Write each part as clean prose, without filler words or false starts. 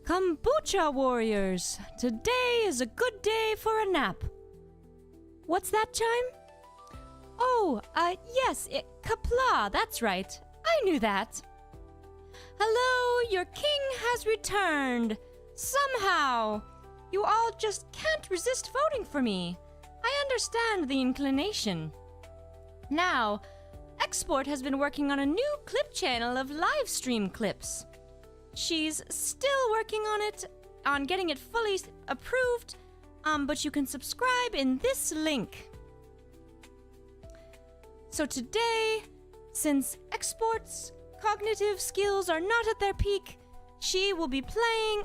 Kombucha warriors, today is a good day for a nap. What's that chime? Oh, yes, Kapla, that's right. I knew that. Hello, your king has returned. Somehow. You all just can't resist voting for me. I understand the inclination. Now, Export has been working on a new clip channel of live stream clips. She's still working on it, on getting it fully approved, but you can subscribe in this link. So today, since Export's cognitive skills are not at their peak, I will be playing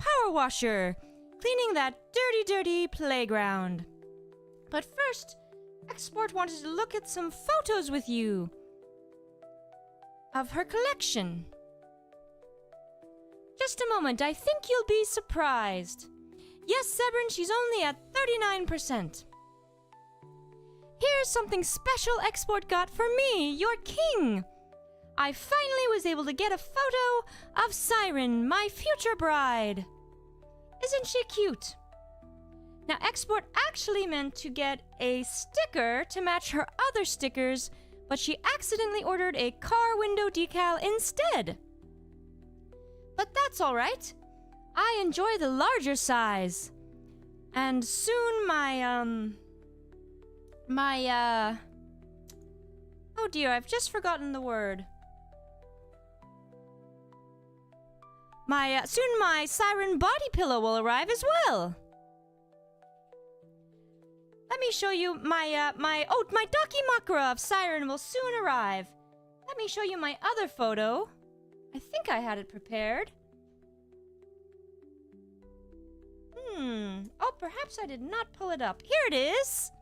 Powerwasher, cleaning that dirty playground. But first, Export wanted to look at some photos with you of her collection. Just a moment, I think you'll be surprised. Yes, Zebrin, she's only at 39%. Here's something special Export got for me, your king. I finally was able to get a photo of Siren, my future bride. Isn't she cute? Now, Export actually meant to get a sticker to match her other stickers, but she accidentally ordered a car window decal instead. But that's all right. I enjoy the larger size. And soon oh dear, I've just forgotten the word. Soon my Siren body pillow will arrive as well. Let me show you my Dakimakura of Siren will soon arrive. Let me show you my other photo. I think I had it prepared. Oh, perhaps I did not pull it up. Here it is!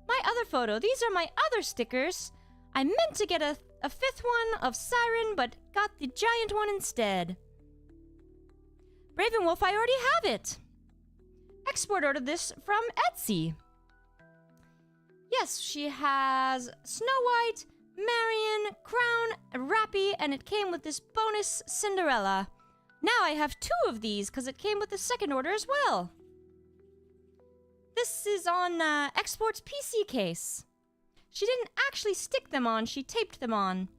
My other photo. These are my other stickers. I meant to get a fifth one of Siren, but got the giant one instead. Ravenwolf, I already have it! Export ordered this from Etsy. Yes, she has Snow White, Marion, Crown, Rappy, and it came with this bonus Cinderella. Now I have 2 of these because it came with the second order as well. This is on Export's PC case. She didn't actually stick them on, she taped them on.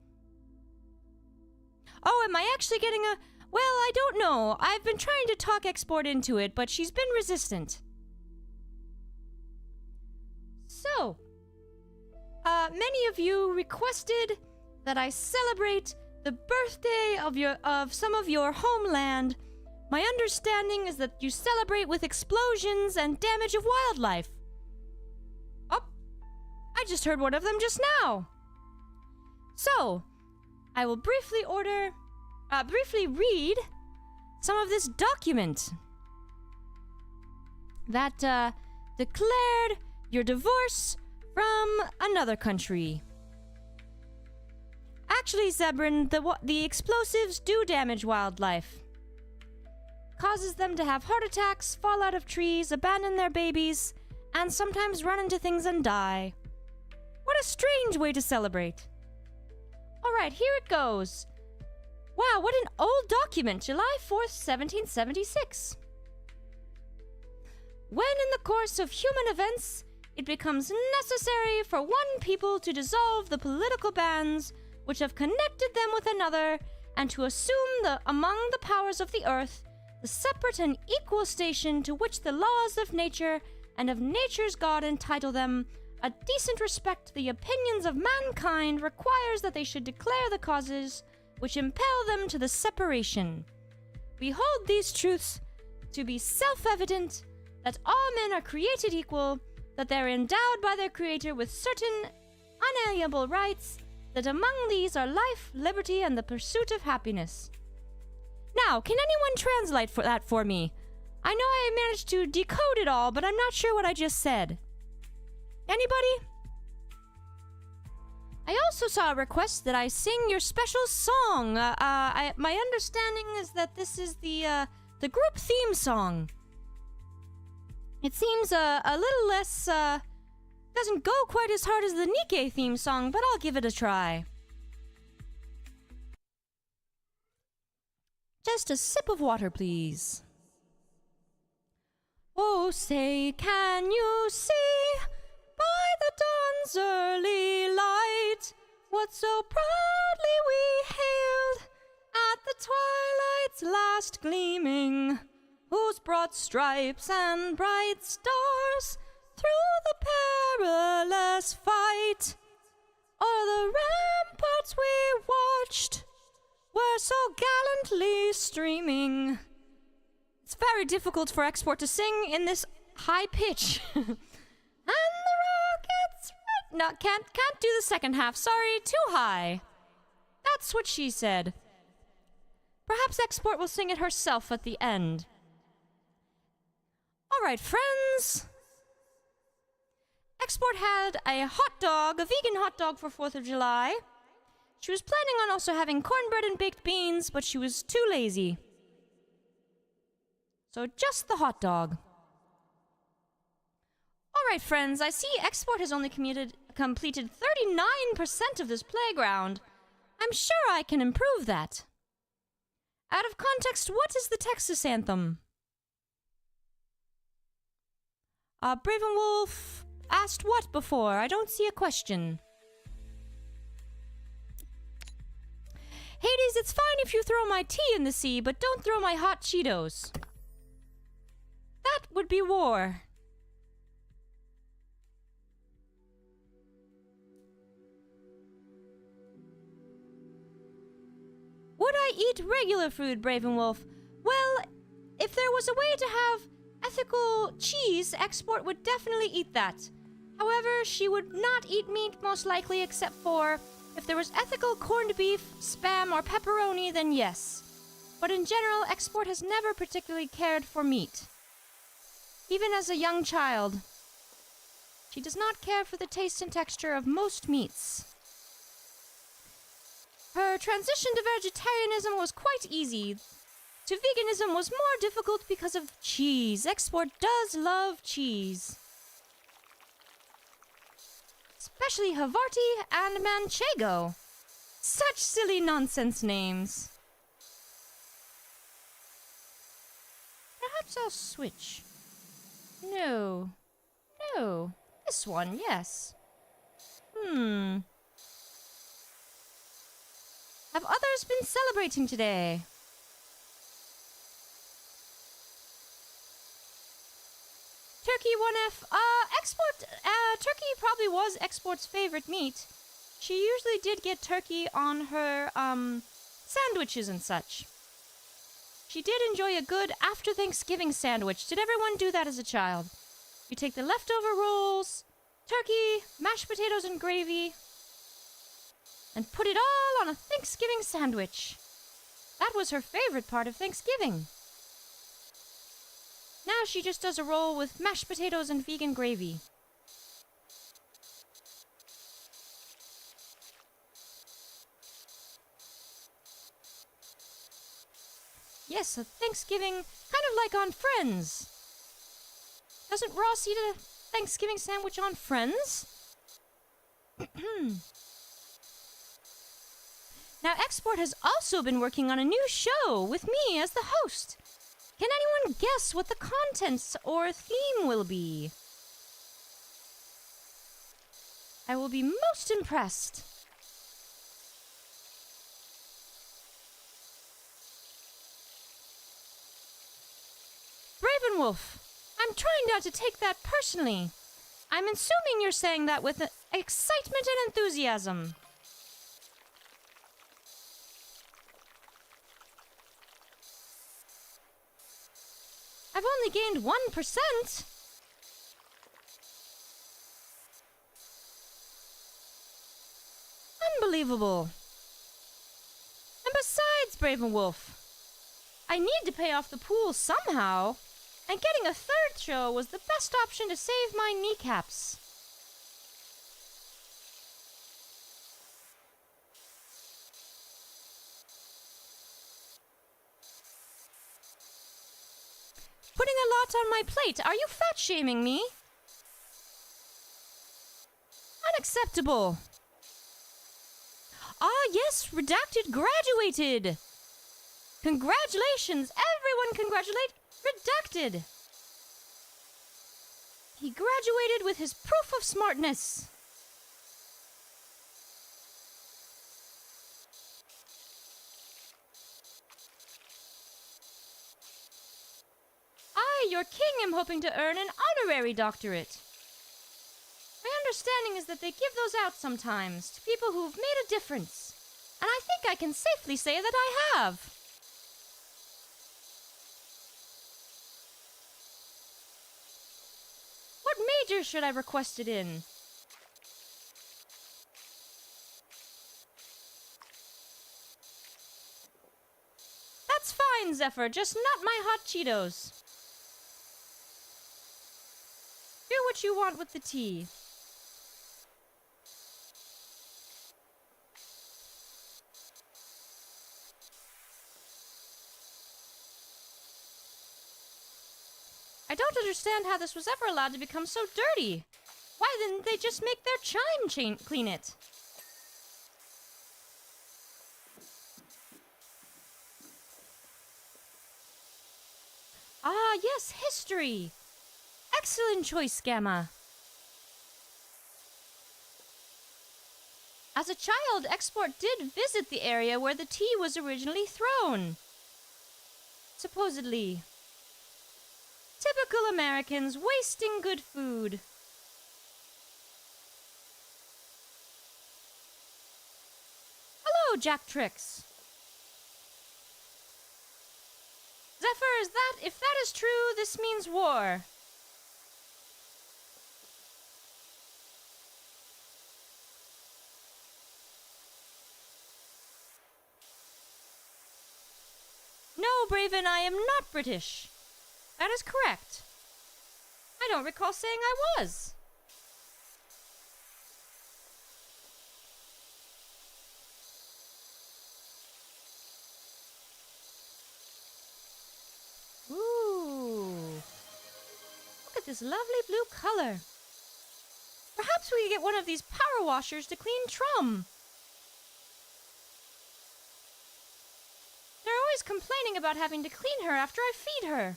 Oh, am I actually getting a... Well, I don't know. I've been trying to talk Export into it, but she's been resistant. So, many of you requested that I celebrate the birthday of some of your homeland. My understanding is that you celebrate with explosions and damage of wildlife. Oh, I just heard one of them just now. So, I will briefly read some of this document that declared your divorce from another country. Actually, Zebrin, the explosives do damage wildlife. Causes them to have heart attacks, fall out of trees, abandon their babies, and sometimes run into things and die. What a strange way to celebrate. Alright, here it goes. Wow, what an old document, July 4th, 1776. When in the course of human events, it becomes necessary for one people to dissolve the political bands which have connected them with another, and to assume among the powers of the earth the separate and equal station to which the laws of nature and of nature's God entitle them, a decent respect to the opinions of mankind requires that they should declare the causes which impel them to the separation. We hold these truths to be self-evident, that all men are created equal, that they are endowed by their Creator with certain unalienable rights, that among these are life, liberty, and the pursuit of happiness. Now, can anyone translate that for me? I know I managed to decode it all, but I'm not sure what I just said. Anybody? I also saw a request that I sing your special song. My understanding is that this is the group theme song. It seems a little less, doesn't go quite as hard as the Nikke theme song, but I'll give it a try. Just a sip of water, please. Oh, say, can you see by the dawn's early light what so proudly we hailed at the twilight's last gleaming, whose broad stripes and bright stars through the perilous fight o'er the ramparts we watched were so gallantly streaming. It's very difficult for Export to sing in this high pitch. And the rockets... No, can't do the second half. Sorry, too high. That's what she said. Perhaps Export will sing it herself at the end. All right, friends. Export had a hot dog, a vegan hot dog for 4th of July. She was planning on also having cornbread and baked beans, but she was too lazy. So just the hot dog. All right, friends, I see Export has only completed 39% of this playground. I'm sure I can improve that. Out of context, what is the Texas anthem? Bravenwolf asked what before? I don't see a question. Hades, it's fine if you throw my tea in the sea, but don't throw my hot Cheetos. That would be war. Would I eat regular food, Bravenwolf? Well, if there was a way to have ethical cheese, Export would definitely eat that. However, she would not eat meat most likely, except for if there was ethical corned beef, spam, or pepperoni, then yes. But in general, Export has never particularly cared for meat. Even as a young child, she does not care for the taste and texture of most meats. Her transition to vegetarianism was quite easy. To veganism was more difficult because of cheese. Export does love cheese. Especially Havarti and Manchego. Such silly nonsense names. Perhaps I'll switch. No. No. This one, yes. Have others been celebrating today? Turkey 1F. Turkey probably was Export's favorite meat. She usually did get turkey on her, sandwiches and such. She did enjoy a good after Thanksgiving sandwich. Did everyone do that as a child? You take the leftover rolls, turkey, mashed potatoes and gravy, and put it all on a Thanksgiving sandwich. That was her favorite part of Thanksgiving. Now she just does a roll with mashed potatoes and vegan gravy. Yes, a Thanksgiving, kind of like on Friends. Doesn't Ross eat a Thanksgiving sandwich on Friends? Now, Export has also been working on a new show with me as the host. Can anyone guess what the contents or theme will be? I will be most impressed. Ravenwolf, I'm trying not to take that personally. I'm assuming you're saying that with excitement and enthusiasm. I've only gained 1%. Unbelievable. And besides, Bravenwolf, I need to pay off the pool somehow, and getting a third show was the best option to save my kneecaps. Putting a lot on my plate. Are you fat-shaming me? Unacceptable. Ah, yes, Redacted graduated. Congratulations! Everyone congratulate Redacted! He graduated with his proof of smartness. I, your king, am hoping to earn an honorary doctorate. My understanding is that they give those out sometimes to people who've made a difference. And I think I can safely say that I have. What major should I request it in? That's fine, Zephyr, just not my hot Cheetos. Do what you want with the tea. I don't understand how this was ever allowed to become so dirty. Why didn't they just make their chime clean it? Ah, yes, history. Excellent choice, Gamma. As a child, Export did visit the area where the tea was originally thrown. Supposedly. Typical Americans wasting good food. Hello, Jack Tricks. Zephyr, if that is true, this means war. No, Braven, I am not British. That is correct. I don't recall saying I was. Ooh. Look at this lovely blue color. Perhaps we could get one of these power washers to clean Trum. They're always complaining about having to clean her after I feed her.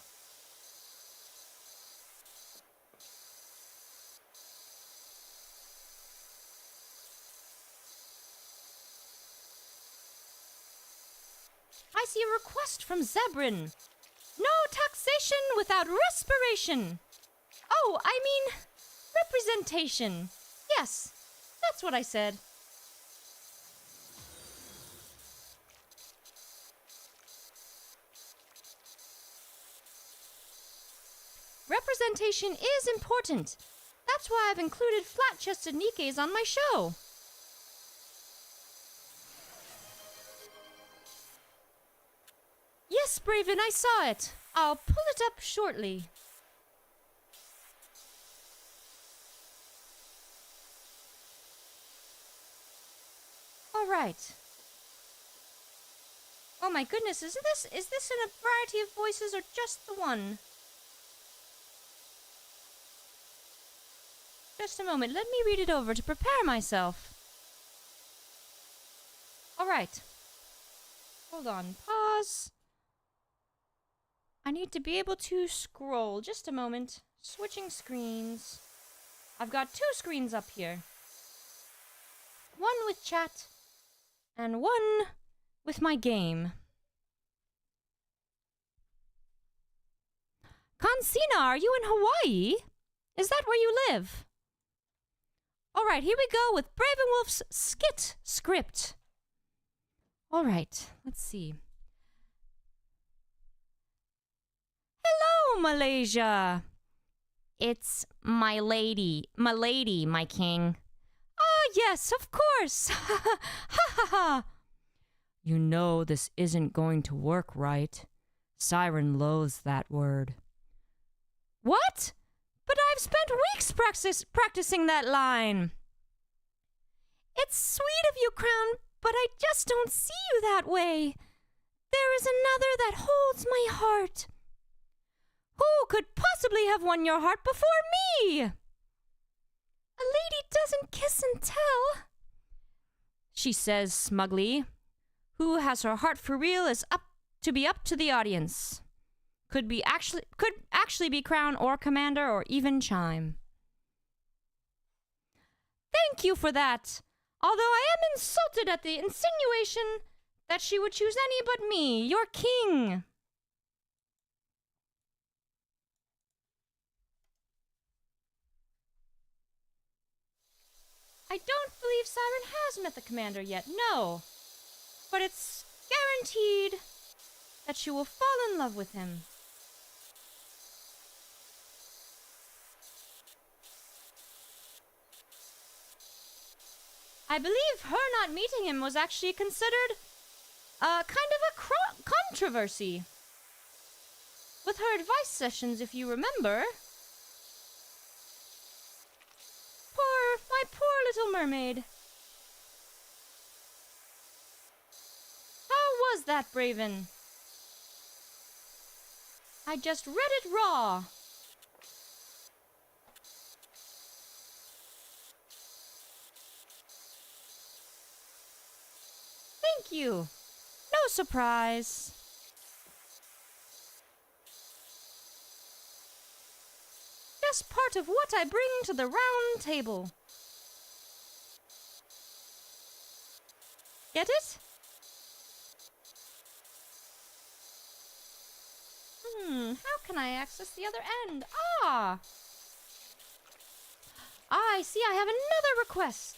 I see a request from Zebrin. No taxation without respiration. Oh, I mean, representation. Yes, that's what I said. Representation is important. That's why I've included flat-chested Nikkes on my show. Yes, Braven, I saw it. I'll pull it up shortly. All right. Oh my goodness, is this in a variety of voices or just the one? Just a moment, let me read it over to prepare myself. All right. Hold on, pause. I need to be able to scroll. Just a moment. Switching screens. I've got two screens up here. One with chat, and one with my game. Consina, are you in Hawaii? Is that where you live? All right, here we go with Bravenwolf's skit script. All right, let's see. Hello, Malaysia. It's my lady, my king. Ah, yes, of course. Ha ha ha. You know this isn't going to work, right? Siren loathes that word. What? But I've spent weeks practicing that line. It's sweet of you, Crown, but I just don't see you that way. There is another that holds my heart. Who could possibly have won your heart before me? A lady doesn't kiss and tell, she says smugly. Who has her heart for real is up to be up to the audience. Could actually be crown or commander or even chime. Thank you for that. Although I am insulted at the insinuation that she would choose any but me, your king. I don't believe Siren has met the commander yet, no. But it's guaranteed that she will fall in love with him. I believe her not meeting him was actually considered kind of a controversy. With her advice sessions, if you remember. My poor little mermaid. How was that, Braven? I just read it raw. Thank you. No surprise. Just part of what I bring to the round table. Get it? How can I access the other end? Ah, I see I have another request.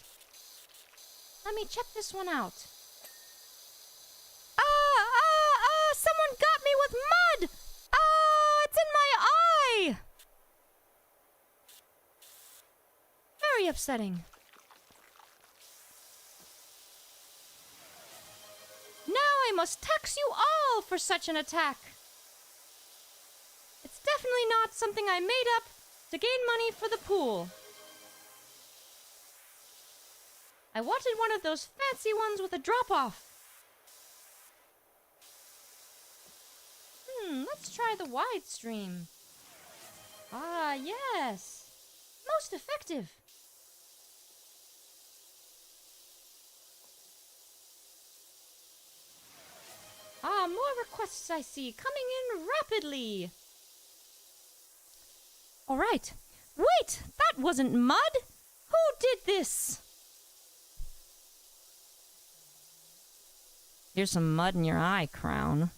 Let me check this one out. Someone got me with mud! It's in my eye! Very upsetting. Now I must tax you all for such an attack. It's definitely not something I made up to gain money for the pool. I wanted one of those fancy ones with a drop-off. Let's try the wide stream. Ah, yes. Most effective. More requests I see coming in rapidly. All right. Wait, that wasn't mud. Who did this? Here's some mud in your eye, Crown.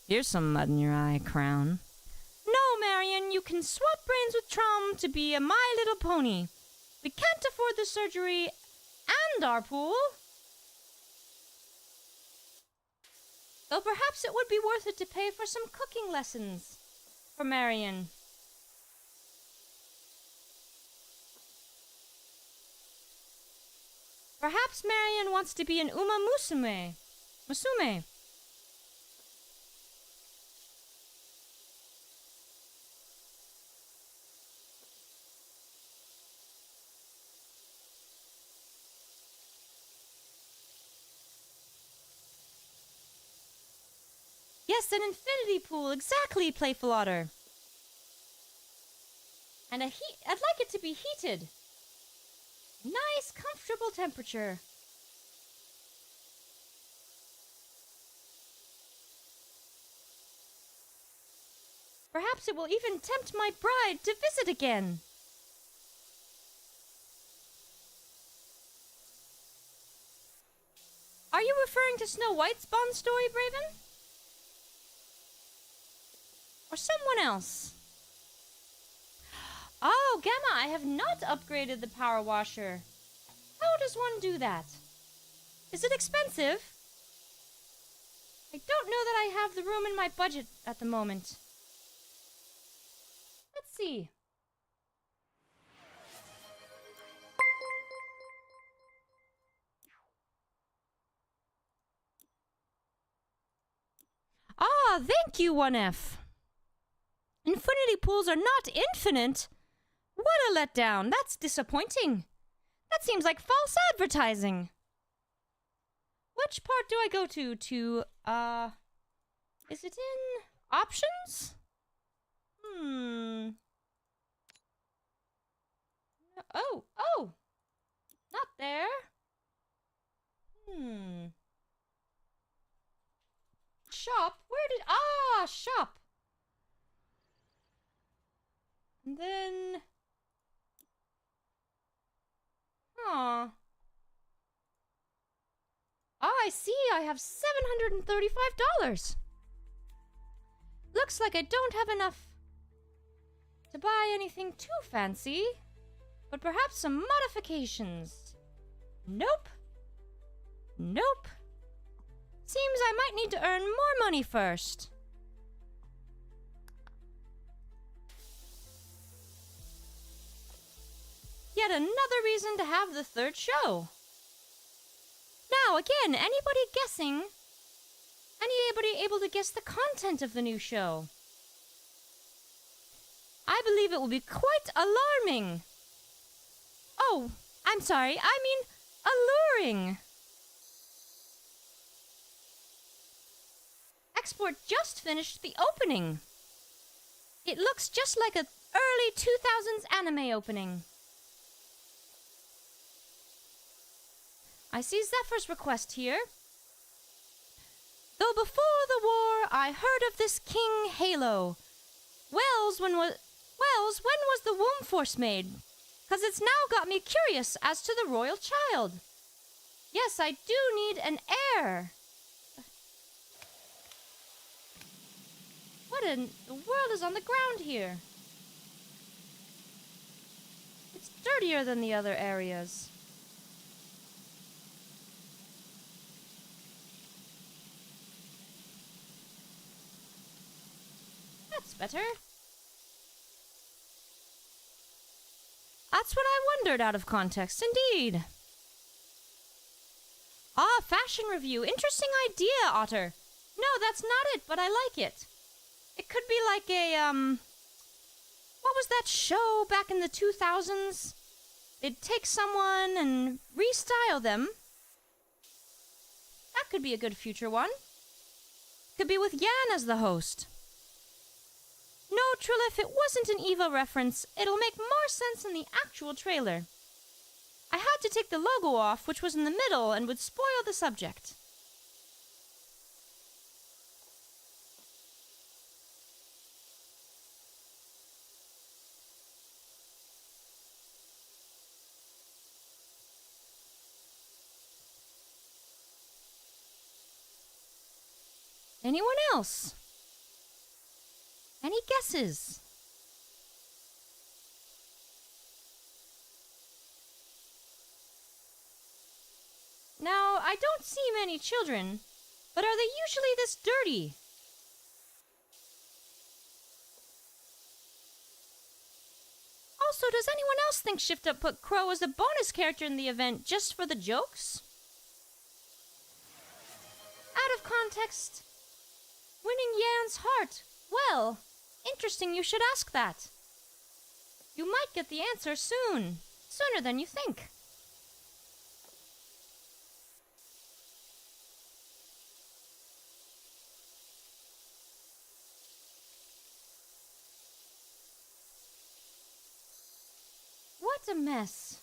Here's some mud in your eye, Crown. No, Marion, you can swap brains with Trom to be a My Little Pony. We can't afford the surgery and our pool. Though perhaps it would be worth it to pay for some cooking lessons for Marion. Perhaps Marion wants to be an Uma Musume. Yes, an infinity pool, exactly, PlayfulOtter. And I'd like it to be heated. Nice, comfortable temperature. Perhaps it will even tempt my bride to visit again. Are you referring to Snow White's Bond story, Braven? Or someone else? Oh, Gamma, I have not upgraded the power washer. How does one do that? Is it expensive? I don't know that I have the room in my budget at the moment. Let's see. Ah, thank you, 1F. Infinity pools are not infinite. What a letdown. That's disappointing. That seems like false advertising. Which part do I go to? Is it in options? Oh. Not there. Shop? Where did... Ah, shop. And then... Aw. Oh, I see. I have $735. Looks like I don't have enough to buy anything too fancy, but perhaps some modifications. Nope. Nope. Seems I might need to earn more money first. Yet another reason to have the third show. Now, again, anybody able to guess the content of the new show? I believe it will be quite alarming. Oh, I'm sorry, I mean alluring. Export just finished the opening. It looks just like an early 2000s anime opening. I see Zephyr's request here. Though before the war I heard of this King Halo. When was the womb force made? 'Cause it's now got me curious as to the royal child. Yes, I do need an heir. What in the world is on the ground here? It's dirtier than the other areas. That's better. That's what I wondered out of context, indeed. Ah, fashion review. Interesting idea, Otter. No, that's not it, but I like it. It could be like a, what was that show back in the 2000s? They'd take someone and restyle them. That could be a good future one. Could be with Yan as the host. No, Trilla, if it wasn't an Eva reference, it'll make more sense in the actual trailer. I had to take the logo off, which was in the middle, and would spoil the subject. Anyone else? Any guesses? Now, I don't see many children, but are they usually this dirty? Also, does anyone else think Shift Up put Crow as a bonus character in the event just for the jokes? Out of context. Winning Yan's heart. Well, interesting you should ask that. You might get the answer soon. Sooner than you think. What a mess.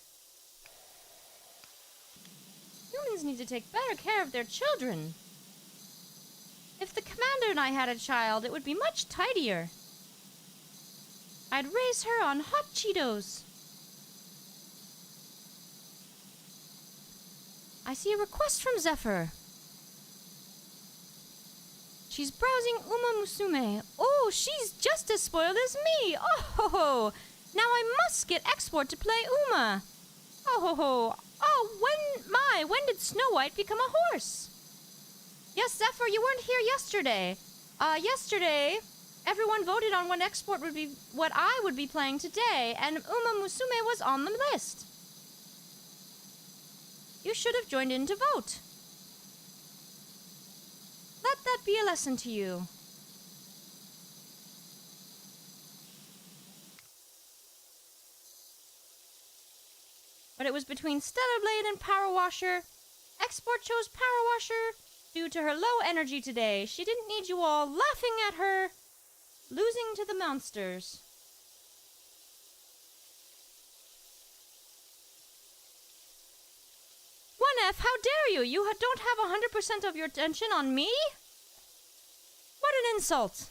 Humans need to take better care of their children. If the commander and I had a child, it would be much tidier. I'd raise her on hot Cheetos. I see a request from Zephyr. She's browsing Uma Musume. Oh, she's just as spoiled as me. Oh ho ho. Now I must get export to play Uma. Oh ho ho. Oh, when did Snow White become a horse? Yes, Zephyr, you weren't here yesterday. Yesterday, everyone voted on what export would be what I would be playing today, and Uma Musume was on the list. You should have joined in to vote. Let that be a lesson to you. But it was between Stellar Blade and Power Washer. Export chose Power Washer due to her low energy today. She didn't need you all laughing at her losing to the monsters. One F, how dare you? You don't have 100% of your attention on me? What an insult!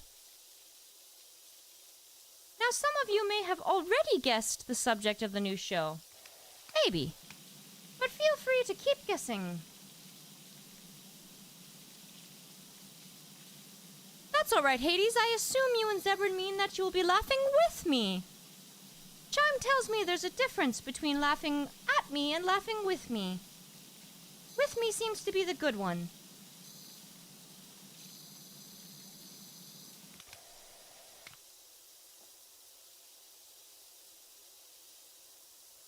Now, some of you may have already guessed the subject of the new show. Maybe. But feel free to keep guessing. That's all right, Hades. I assume you and Zebrin mean that you will be laughing with me. Chime tells me there's a difference between laughing at me and laughing with me. With me seems to be the good one.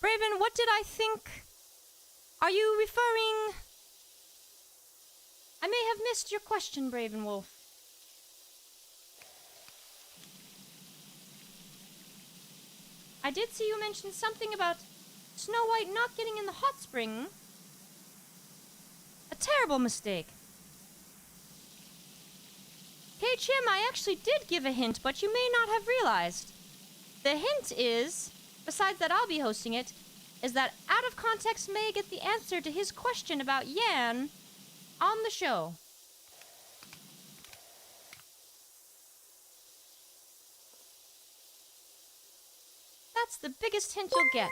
Braven, what did I think? Are you referring... I may have missed your question, Braven Wolf. I did see you mention something about Snow White not getting in the hot spring. A terrible mistake. Hey, Chim, I actually did give a hint, but you may not have realized. The hint is, besides that I'll be hosting it, is that Out of Context may get the answer to his question about Yan on the show. That's the biggest hint you'll get.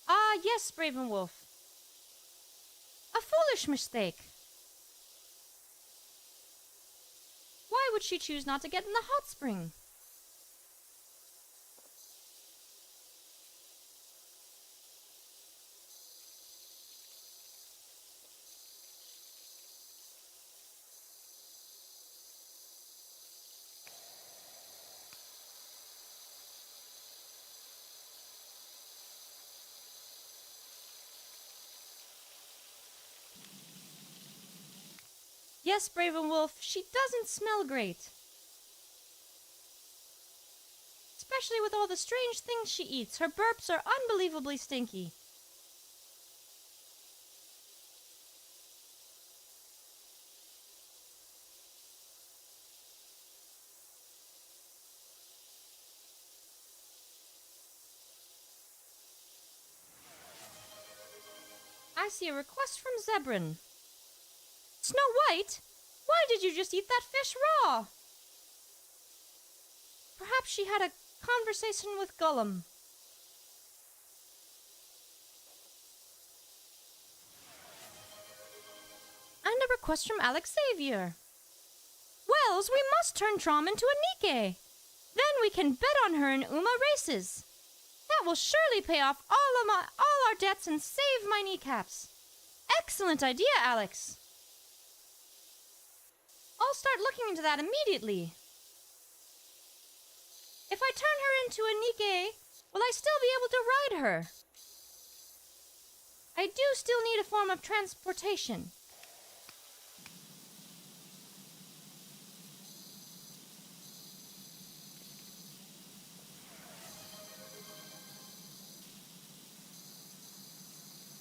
Ah, yes, Braven Wolf. A foolish mistake. Why would she choose not to get in the hot spring? Yes, Braven Wolf, she doesn't smell great. Especially with all the strange things she eats. Her burps are unbelievably stinky. I see a request from Zebrin. Snow White, why did you just eat that fish raw? Perhaps she had a conversation with Gollum. And a request from Alex Xavier. Wells, we must turn Trom into a Nikke. Then we can bet on her in Uma races. That will surely pay off all our debts and save my kneecaps. Excellent idea, Alex. I'll start looking into that immediately. If I turn her into a Nikke, will I still be able to ride her? I do still need a form of transportation.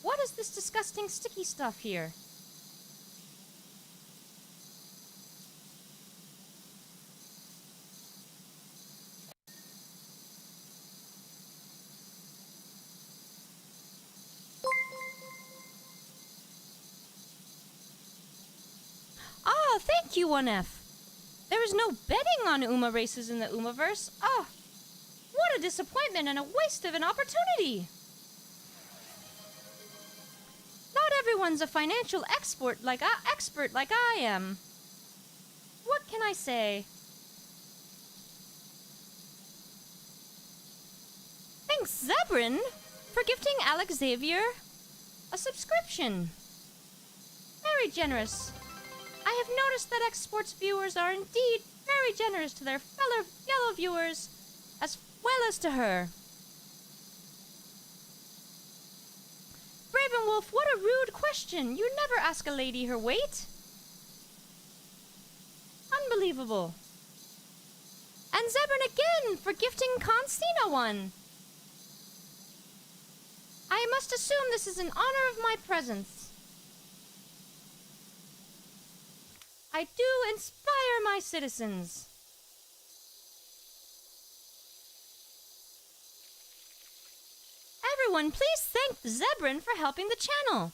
What is this disgusting sticky stuff here? Ah, thank you, 1F. There is no betting on Uma races in the Umaverse. Ah, what a disappointment and a waste of an opportunity. Not everyone's a financial expert like I am. What can I say? Thanks, Zebrin, for gifting Alex Xavier a subscription. Very generous. I have noticed that X-Sports viewers are indeed very generous to their fellow yellow viewers as well as to her. Braven Wolf, what a rude question. You never ask a lady her weight. Unbelievable. And Zebrin again for gifting Consina one. I must assume this is in honor of my presence. I do inspire my citizens. Everyone, please thank Zebrin for helping the channel.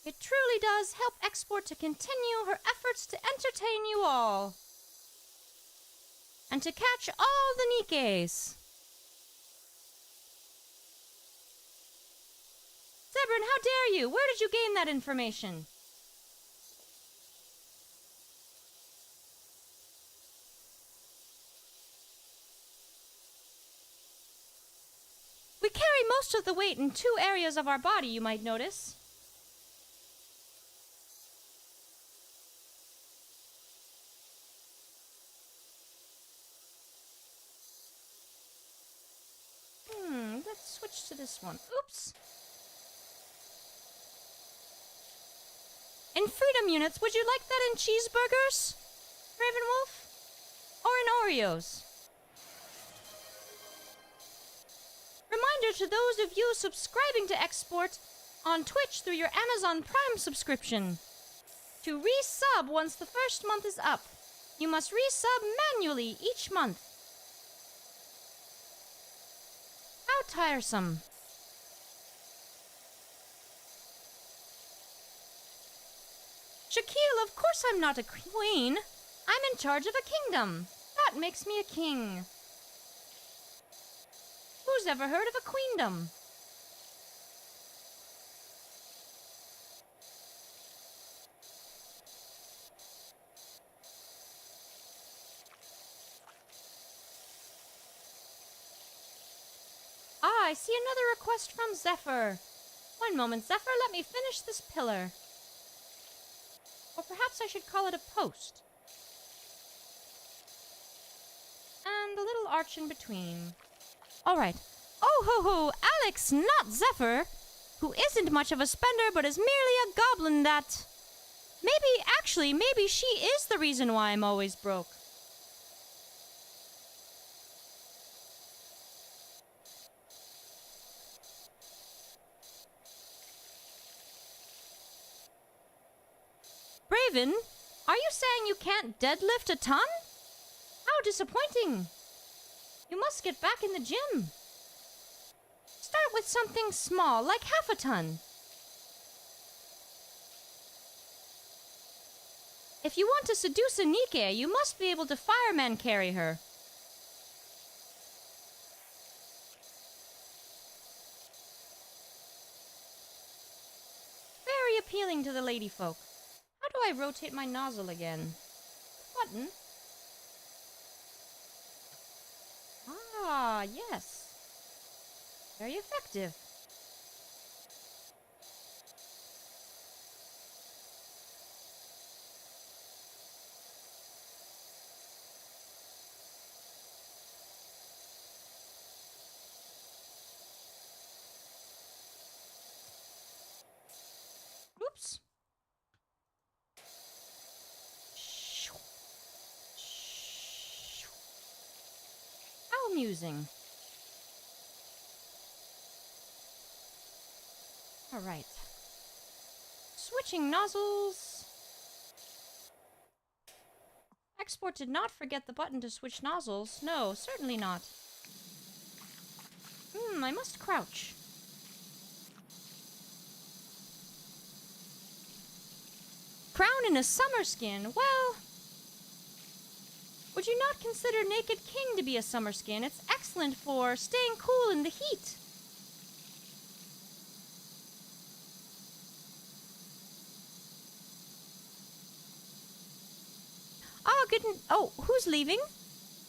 It truly does help Export to continue her efforts to entertain you all. And to catch all the Nikkes. Zebrin, how dare you? Where did you gain that information? We carry most of the weight in 2 areas of our body, you might notice. Let's switch to this one. Oops. In freedom units, would you like that in cheeseburgers, Ravenwolf? Or in Oreos? Reminder to those of you subscribing to Export on Twitch through your Amazon Prime subscription. To resub once the first month is up, you must resub manually each month. How tiresome. Shaquille, of course I'm not a queen. I'm in charge of a kingdom. That makes me a king. Who's ever heard of a queendom? I see another request from Zephyr. One moment, Zephyr, let me finish this pillar. Or perhaps I should call it a post. And a little arch in between. Alright. Oh ho ho, Alex, not Zephyr, who isn't much of a spender but is merely a goblin that... Maybe she is the reason why I'm always broke. Raven, are you saying you can't deadlift a ton? How disappointing. You must get back in the gym. Start with something small, like half a ton. If you want to seduce a Nikke, you must be able to fireman carry her. Very appealing to the lady folk. How do I rotate my nozzle again? Button. Ah, yes. Very effective. Oops. How amusing. All right. Switching nozzles. Export did not forget the button to switch nozzles. No, certainly not. I must crouch. Crown in a summer skin? Well, would you not consider Naked King to be a summer skin? It's excellent for staying cool in the heat. Oh, who's leaving?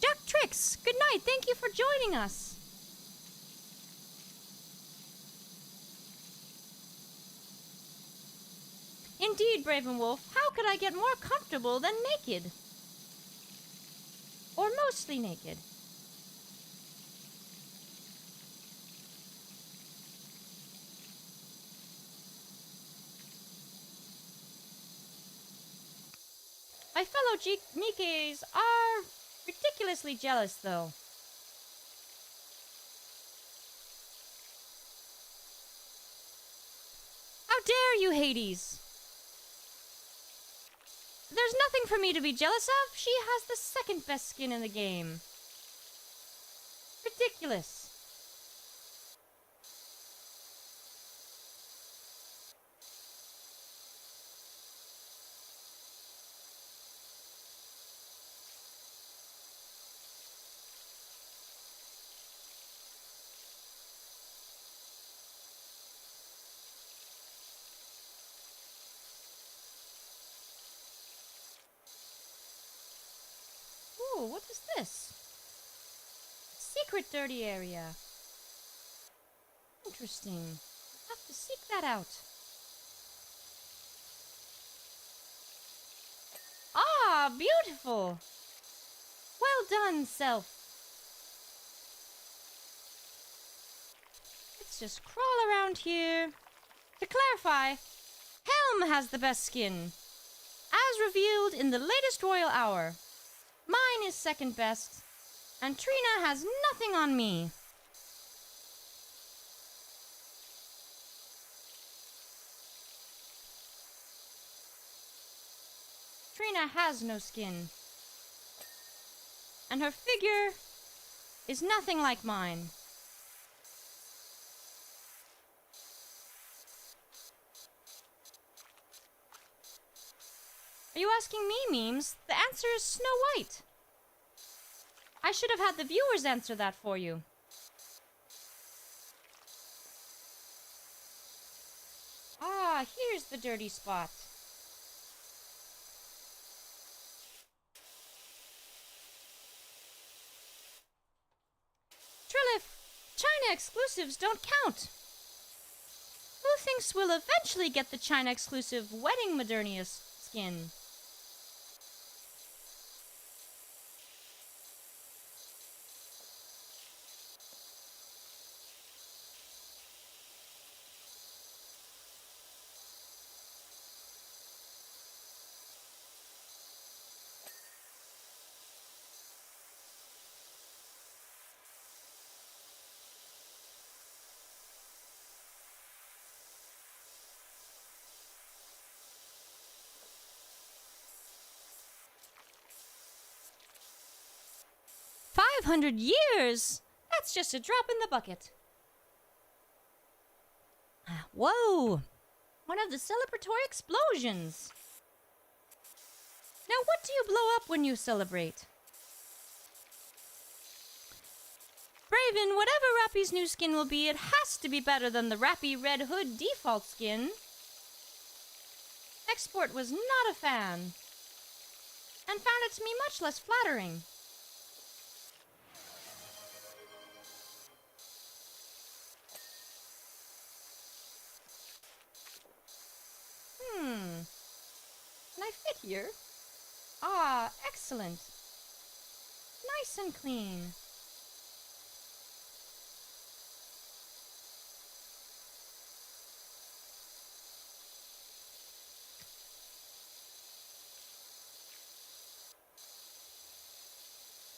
Jack Trix, good night. Thank you for joining us. Indeed, Bravenwolf, how could I get more comfortable than naked? Or mostly naked. My fellow Nikkes are ridiculously jealous, though. How dare you, Hades? There's nothing for me to be jealous of. She has the second best skin in the game. Ridiculous. this? Secret dirty area. Interesting. I'll have to seek that out. Ah, beautiful. Well done, self. Let's just crawl around here. To clarify, Helm has the best skin, as revealed in the latest Royal Hour. Mine is second best, and Trina has nothing on me. Trina has no skin, and her figure is nothing like mine. Are you asking me, Memes? The answer is Snow White. I should have had the viewers answer that for you. Ah, here's the dirty spot. Trilith, China exclusives don't count. Who thinks we'll eventually get the China exclusive Wedding Modernius skin? "500 years? That's just a drop in the bucket." Whoa! One of the celebratory explosions. Now, what do you blow up when you celebrate? Braven, whatever Rappy's new skin will be, it has to be better than the Rappy Red Hood default skin. Export was not a fan, and found it to be much less flattering. Can I fit here? Ah, excellent. Nice and clean.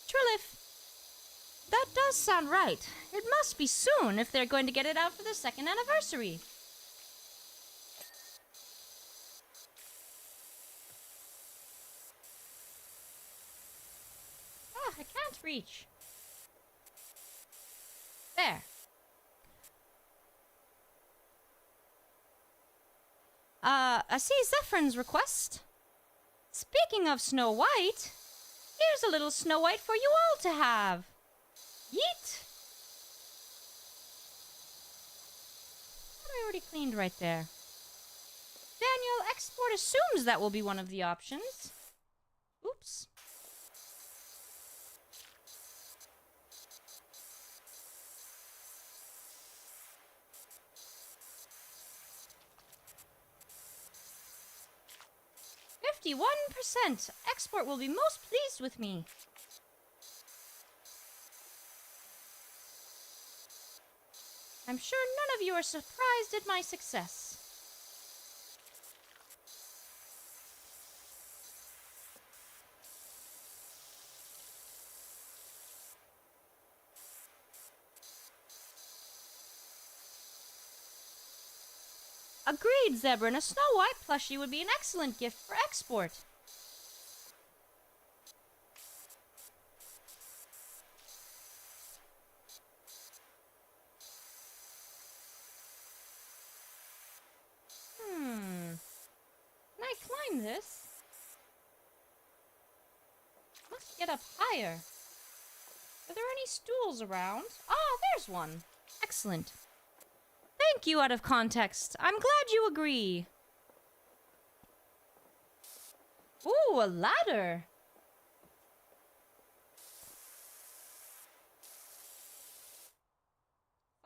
Trilith, that does sound right. It must be soon if they're going to get it out for the 2nd anniversary. I can't reach. There. I see Zephyrn's request. Speaking of Snow White, here's a little Snow White for you all to have. Yeet! I already cleaned right there. Daniel, export assumes that will be one of the options. Oops. "51%. Export will be most pleased with me." I'm sure none of you are surprised at my success. Agreed, Zebra, a Snow White plushie would be an excellent gift for export. Can I climb this? Must get up higher. Are there any stools around? Ah, there's one. Excellent. Thank you, out of context. I'm glad you agree. Ooh, a ladder.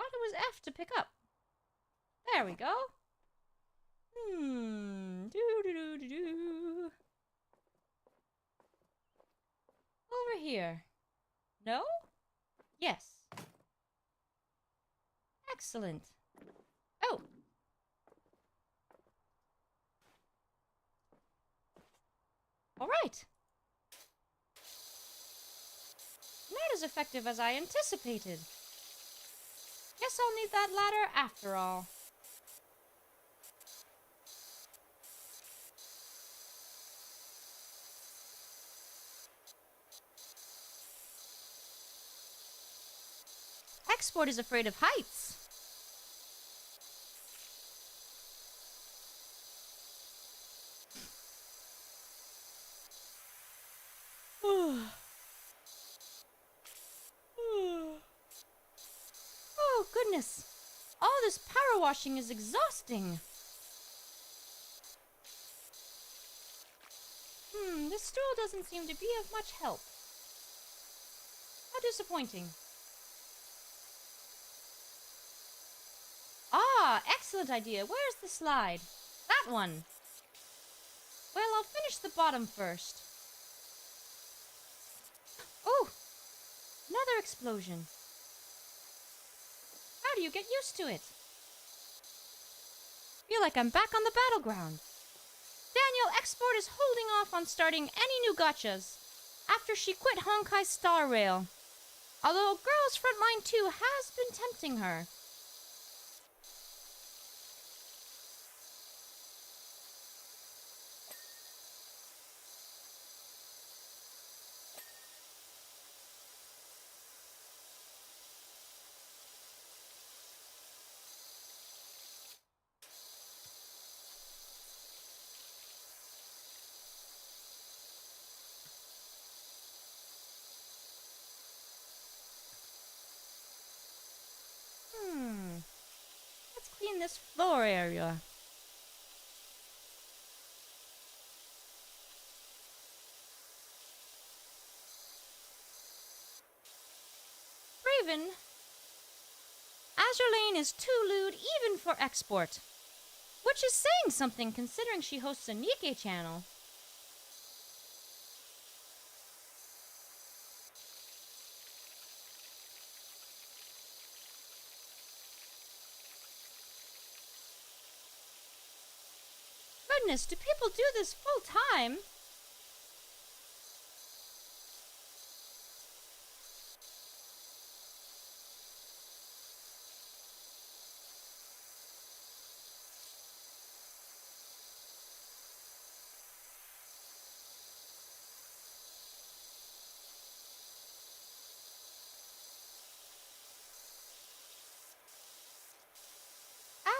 thought it was F to pick up. There we go. Do. Over here. No? Yes. Excellent. Oh. All right. Not as effective as I anticipated. Guess I'll need that ladder after all. Export is afraid of heights. Oh, goodness. All this power washing is exhausting. This stool doesn't seem to be of much help. How disappointing. Ah, excellent idea. Where's the slide? That one. Well, I'll finish the bottom first. Oh, another explosion. How do you get used to it? Feel like I'm back on the battleground. Daniel Export is holding off on starting any new gotchas after she quit Honkai's Star Rail. Although Girls Frontline 2 has been tempting her. Let's clean this floor area. Raven, Azure Lane is too lewd even for export. Which is saying something considering she hosts a Nikke channel. Goodness, do people do this full time?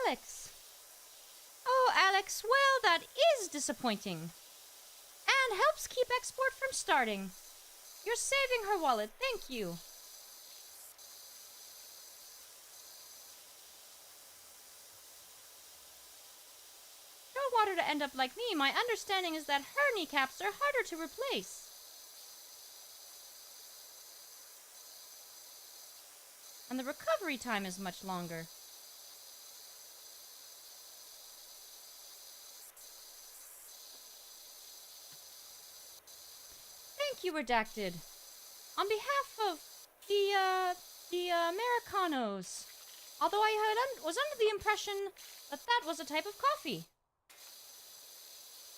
Alex. Oh, Alex, well, that is disappointing. And helps keep export from starting. You're saving her wallet, thank you. Don't want her to end up like me. My understanding is that her kneecaps are harder to replace. And the recovery time is much longer. Thank you, Redacted. On behalf of the Americanos. Although I was under the impression that that was a type of coffee.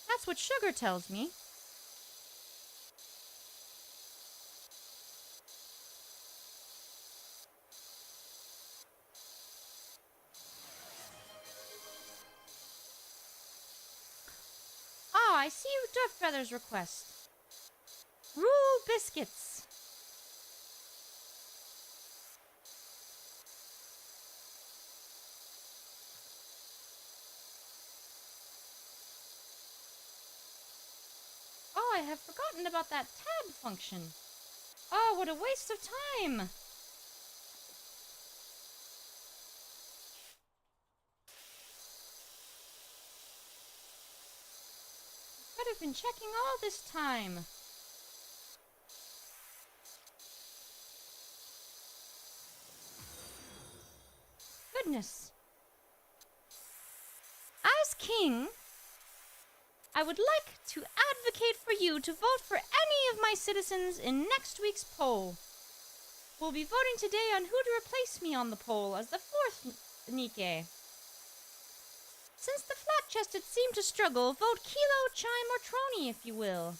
That's what sugar tells me. Ah, I see Feather's request. Rule biscuits. Oh, I have forgotten about that tab function. Oh, what a waste of time. Could have been checking all this time. Goodness. As king, I would like to advocate for you to vote for any of my citizens in next week's poll. We'll be voting today on who to replace me on the poll as the fourth Nikke. Since the flat-chested seem to struggle, vote Kilo, Chime, or Trony, if you will.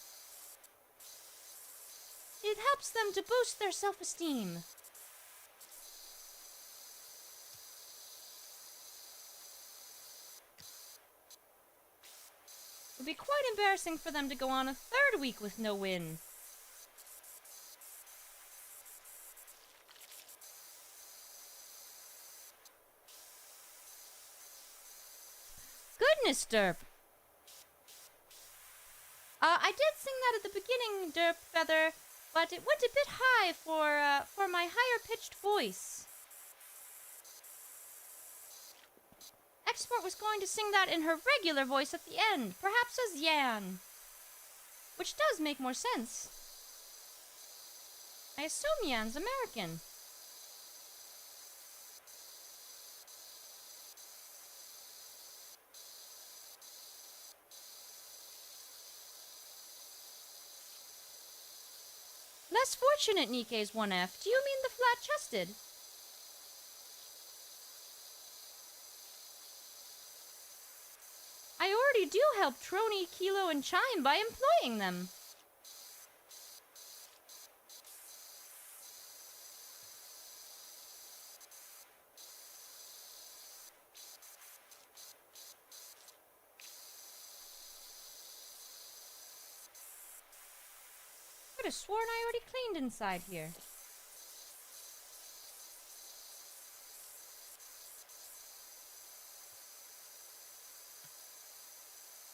It helps them to boost their self-esteem. It would be quite embarrassing for them to go on a third week with no win. Goodness, Derp. I did sing that at the beginning, Derp Feather, but it went a bit high for my higher-pitched voice. Export was going to sing that in her regular voice at the end, perhaps as Yan. Which does make more sense. I assume Yan's American. Less fortunate Nikke's 1F. Do you mean the flat-chested? I already do help Trony, Kilo, and Chime by employing them. I could have sworn I already cleaned inside here.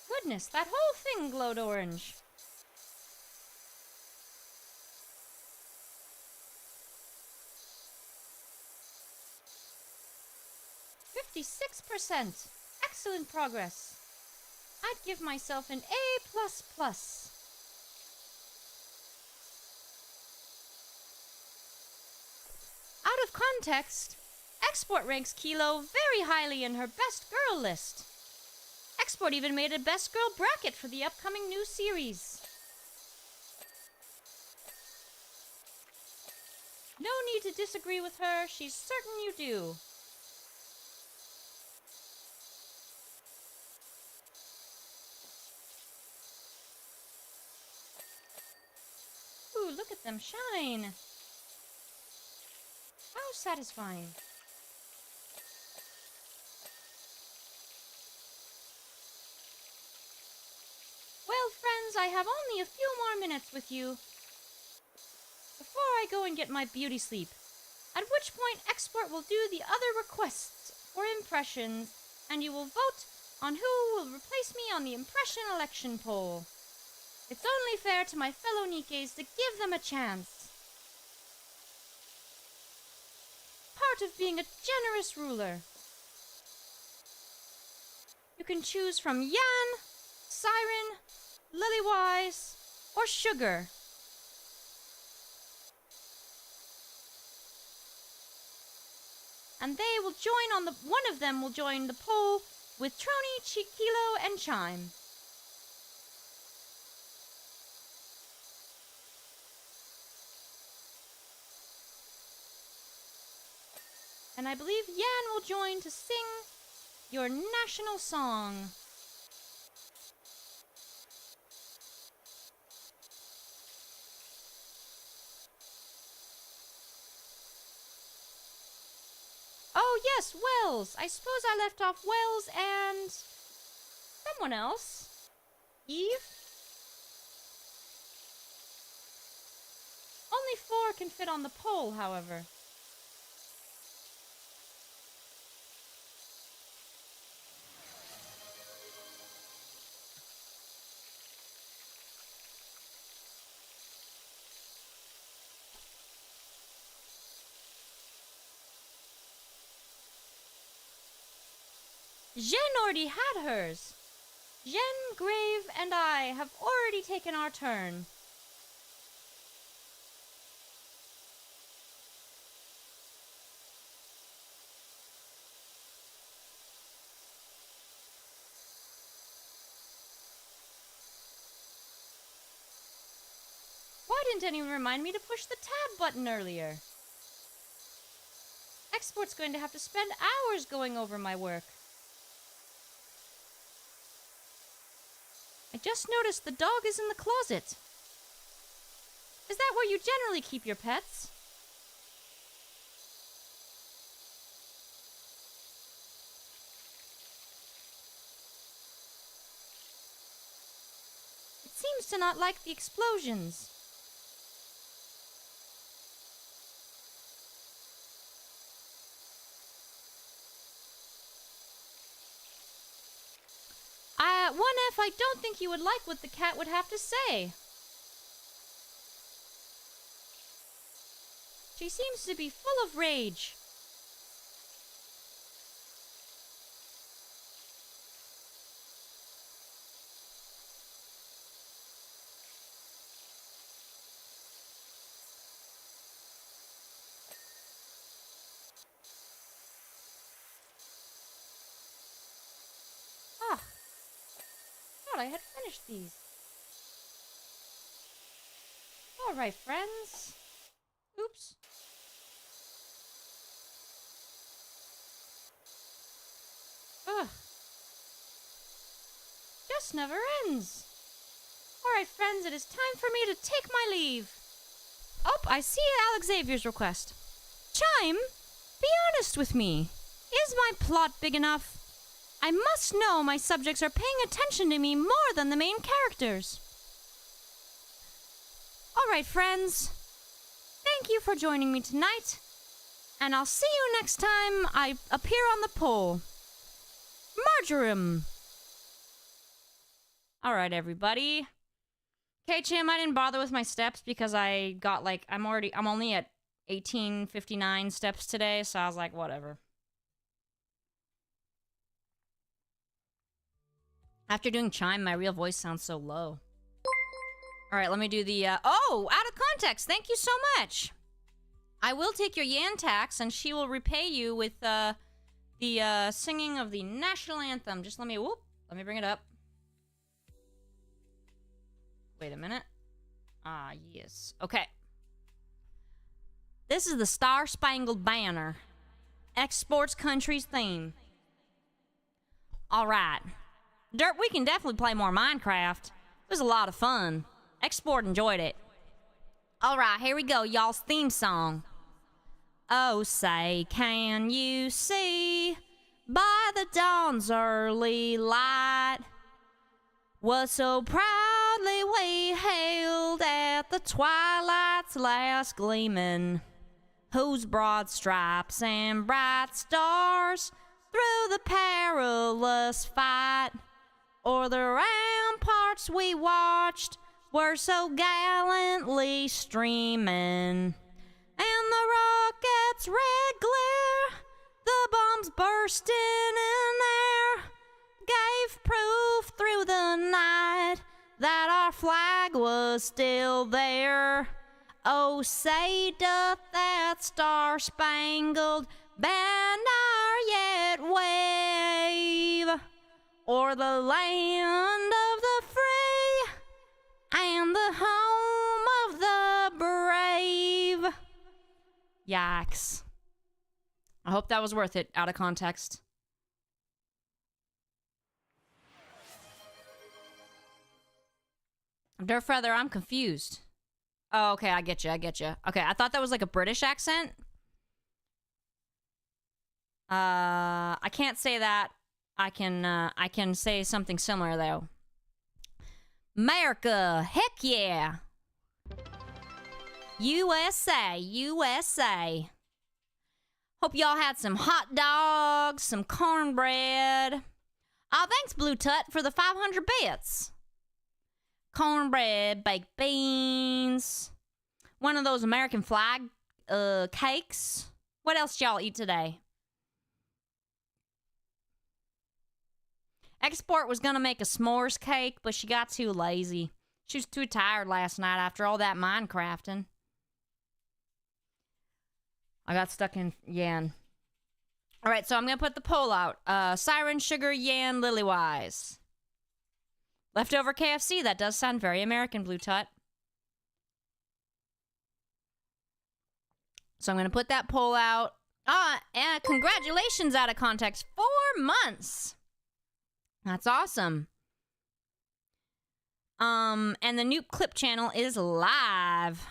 Goodness, that whole thing glowed orange. %56%. Excellent progress. I'd give myself an A++. Out of context, Export ranks Kilo very highly in her best girl list. Export even made a best girl bracket for the upcoming new series. No need to disagree with her, she's certain you do. Ooh, look at them shine. How satisfying. Well, friends, I have only a few more minutes with you before I go and get my beauty sleep, at which point Export will do the other requests for impressions, and you will vote on who will replace me on the impression election poll. It's only fair to my fellow Nikkes to give them a chance. Part of being a generous ruler. You can choose from Yan, Siren, Lilywise, or Sugar. And they will join on one of them will join the poll with Trony, Kilo, and Chime. And I believe Yan will join to sing your national song. Oh yes, Wells. I suppose I left off Wells and someone else. Eve? Only 4 can fit on the poll, however. Jen already had hers. Jen, Grave, and I have already taken our turn. didn't anyone remind me to push the tab button earlier? Export's going to have to spend hours going over my work. I just noticed the dog is in the closet. Is that where you generally keep your pets? It seems to not like the explosions. I don't think you would like what the cat would have to say. She seems to be full of rage. I had finished these. Alright, friends. Oops. Ugh. Just never ends. Alright, friends, it is time for me to take my leave. Oh, I see Alex Xavier's request. Chime, be honest with me. Is my plot big enough? I must know my subjects are paying attention to me more than the main characters. Alright, friends. Thank you for joining me tonight. And I'll see you next time I appear on the pole. Marjoram. Alright, everybody. Okay, Chim, I didn't bother with my steps because I got I'm only at 1859 steps today, so I was like, whatever. After doing Chime, my real voice sounds so low. Alright, let me do the, oh! Out of context! Thank you so much! I will take your Yan tax, and she will repay you with, the, singing of the national anthem. Just let me bring it up. Wait a minute. Ah, yes. Okay. This is the Star-Spangled Banner. Exports country's theme. Alright. Dirt, we can definitely play more Minecraft. It was a lot of fun. Export enjoyed it. Alright, here we go, y'all's theme song. Oh, say, can you see by the dawn's early light what so proudly we hailed at the twilight's last gleaming, whose broad stripes and bright stars through the perilous fight o'er the ramparts we watched were so gallantly streaming, and the rockets' red glare, the bombs bursting in air, gave proof through the night that our flag was still there. Oh, say doth that star-spangled banner yet wave o'er the land of the free and the home of the brave. Yikes. I hope that was worth it, out of context. Dirtfeather, I'm confused. Oh, okay, I get you. Okay, I thought that was like a British accent. I can't say that. I can say something similar, though. America, heck yeah! USA, USA. Hope y'all had some hot dogs, some cornbread. Oh, thanks, Blue Tut, for the 500 bits. Cornbread, baked beans, one of those American flag cakes. What else y'all eat today? Export was gonna make a s'mores cake, but she got too lazy. She was too tired last night after all that Minecrafting. I got stuck in Yan. Alright, so I'm gonna put the poll out. Siren, Sugar, Yan, Lilywise. Leftover KFC, that does sound very American, Blue Tut. So I'm going to put that poll out. And congratulations, Out of Context. 4 months. That's awesome. And the new clip channel is live.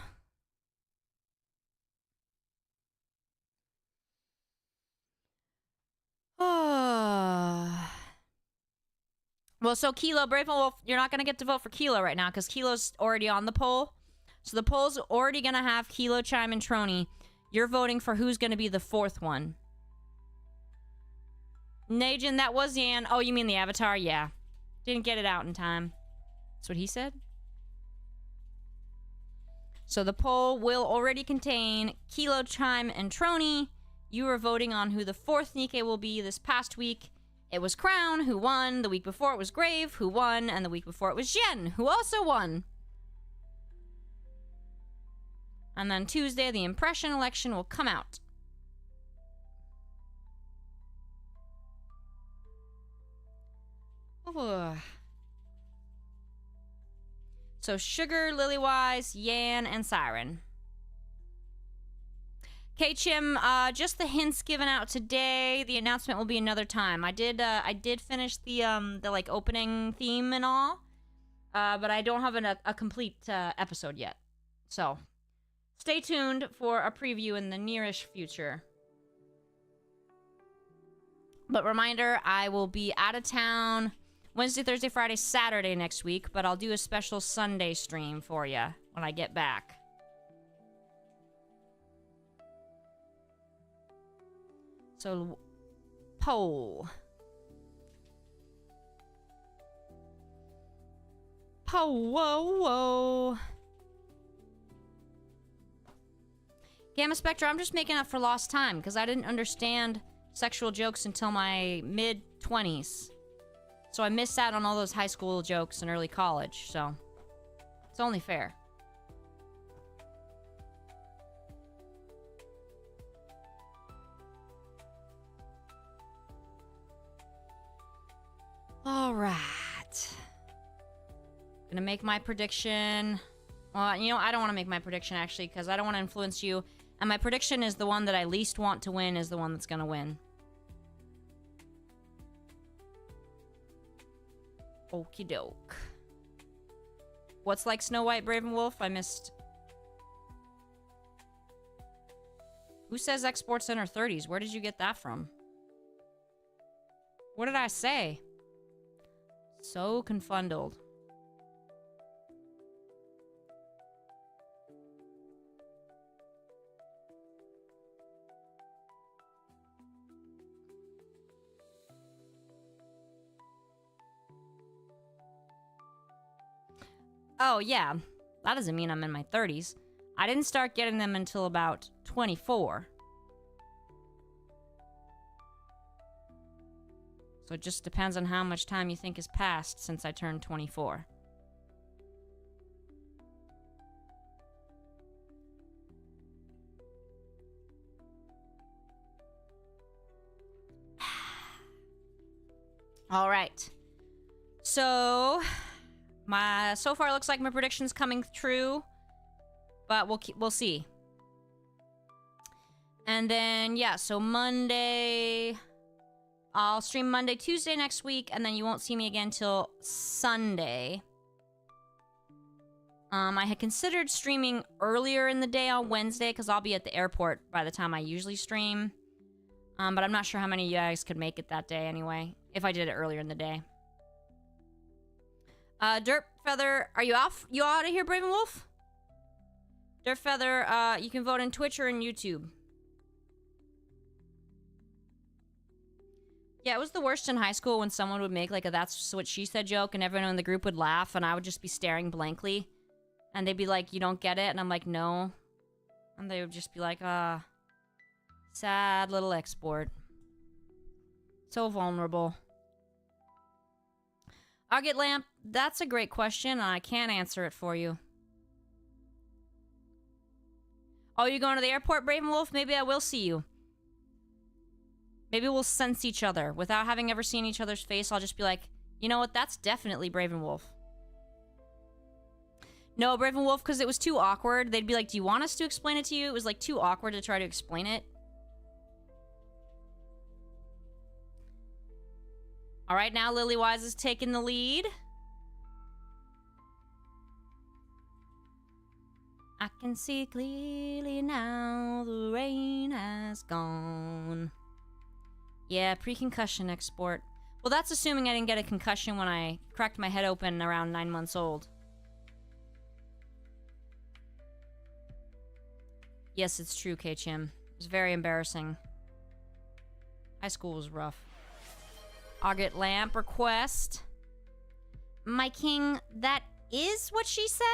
Oh. Well, so Kilo, Brave Wolf, you're not going to get to vote for Kilo right now because Kilo's already on the poll. So the poll's already going to have Kilo, Chime, and Trony. You're voting for who's going to be the 4th one. Najin, that was Yan. Oh, you mean the avatar? Yeah. Didn't get it out in time. That's what he said. So the poll will already contain Kilo, Chime, and Trony. You were voting on who the 4th Nikke will be this past week. It was Crown, who won. The week before it was Grave, who won. And the week before it was Jen, who also won. And then Tuesday, the impression election will come out. Ooh. So Sugar, Lilywise, Yan, and Siren. K-Chim, just the hints given out today. The announcement will be another time. I did finish the like opening theme and all, but I don't have a complete episode yet. So stay tuned for a preview in the nearish future. But reminder, I will be out of town Wednesday, Thursday, Friday, Saturday next week, but I'll do a special Sunday stream for you when I get back. So, poll. Whoa. Gamma Spectra, I'm just making up for lost time, because I didn't understand sexual jokes until my mid-20s. So I missed out on all those high school jokes in early college, so it's only fair. All right. Gonna make my prediction. Well, you know, I don't want to make my prediction, actually, because I don't want to influence you. And my prediction is the one that I least want to win is the one that's gonna win. Okie doke. What's like Snow White, Brave and Wolf? I missed. Who says exports in her 30s? Where did you get that from? What did I say? So confundled. Oh, yeah. That doesn't mean I'm in my 30s. I didn't start getting them until about 24. So it just depends on how much time you think has passed since I turned 24. All right. So so far it looks like my prediction's coming true, but we'll see. And then yeah, so Monday, I'll stream Monday, Tuesday next week, and then you won't see me again till Sunday. I had considered streaming earlier in the day on Wednesday because I'll be at the airport by the time I usually stream. But I'm not sure how many of you guys could make it that day anyway, if I did it earlier in the day. Dirt Feather, are you off? You out of here, Brave and Wolf? Dirt Feather, you can vote on Twitch or on YouTube. Yeah, it was the worst in high school when someone would make like a "that's what she said" joke and everyone in the group would laugh and I would just be staring blankly. And they'd be like, "You don't get it?" And I'm like, "No." And they would just be like, sad little export. So vulnerable. Argit Lamp, that's a great question, and I can't answer it for you. Oh, you going to the airport, Brave and Wolf? Maybe I will see you. Maybe we'll sense each other. Without having ever seen each other's face, I'll just be like, you know what? That's definitely Brave and Wolf. No, Brave and Wolf, because it was too awkward. They'd be like, do you want us to explain it to you? It was like too awkward to try to explain it. All right, now Lilywise is taking the lead. I can see clearly now the rain has gone. Yeah, pre-concussion export. Well, that's assuming I didn't get a concussion when I cracked my head open around 9 months old. Yes, it's true, K-Chim. It was very embarrassing. High school was rough. Auget Lamp request. My king, that is what she said?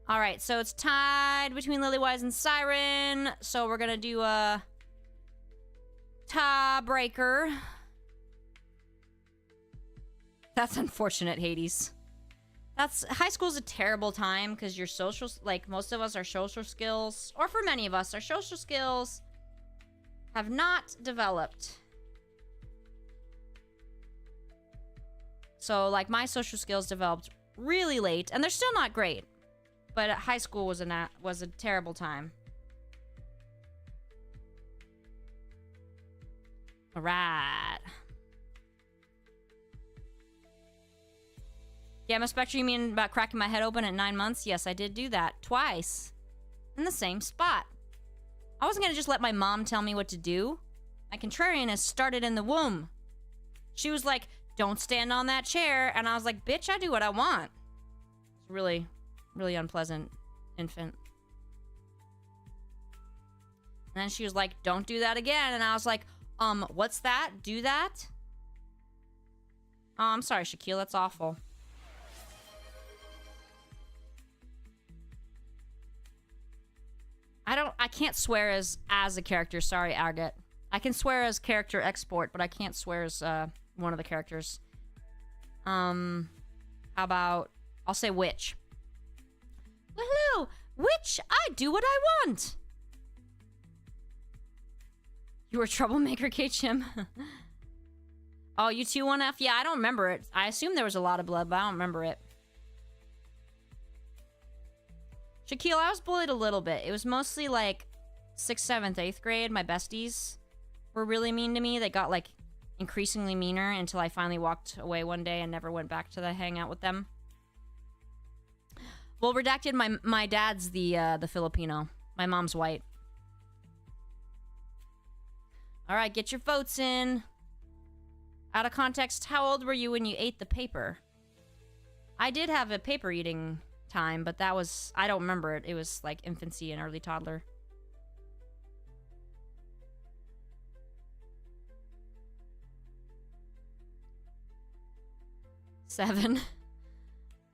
Alright, so it's tied between Lilywise and Siren. So we're gonna do a tiebreaker. That's unfortunate, Hades. High school's a terrible time because your social, like most of us, our social skills, or for many of us, our social skills have not developed. So like my social skills developed really late, and they're still not great. But high school was a terrible time. All right. Gamma Spectre, you mean about cracking my head open at 9 months? Yes, I did do that. Twice. In the same spot. I wasn't gonna just let my mom tell me what to do. My contrarianness started in the womb. She was like, don't stand on that chair. And I was like, bitch, I do what I want. It's really, really unpleasant infant. And then she was like, don't do that again. And I was like, what's that? Do that? Oh, I'm sorry, Shaquille, that's awful. I can't swear as a character. Sorry, Agate. I can swear as character export, but I can't swear as one of the characters. How about I'll say witch. Well, hello, witch. I do what I want. You were a troublemaker, K-Chim. Oh, you 2-1F? Yeah, I don't remember it. I assume there was a lot of blood, but I don't remember it. Shaquille, I was bullied a little bit. It was mostly like 6th, 7th, 8th grade. My besties were really mean to me. They got like increasingly meaner until I finally walked away one day and never went back to hang out with them. Well, redacted, my dad's the Filipino. My mom's white. All right, get your votes in. Out of context, how old were you when you ate the paper? I did have a paper eating time, but that was, I don't remember it. It was like infancy and early toddler. Seven.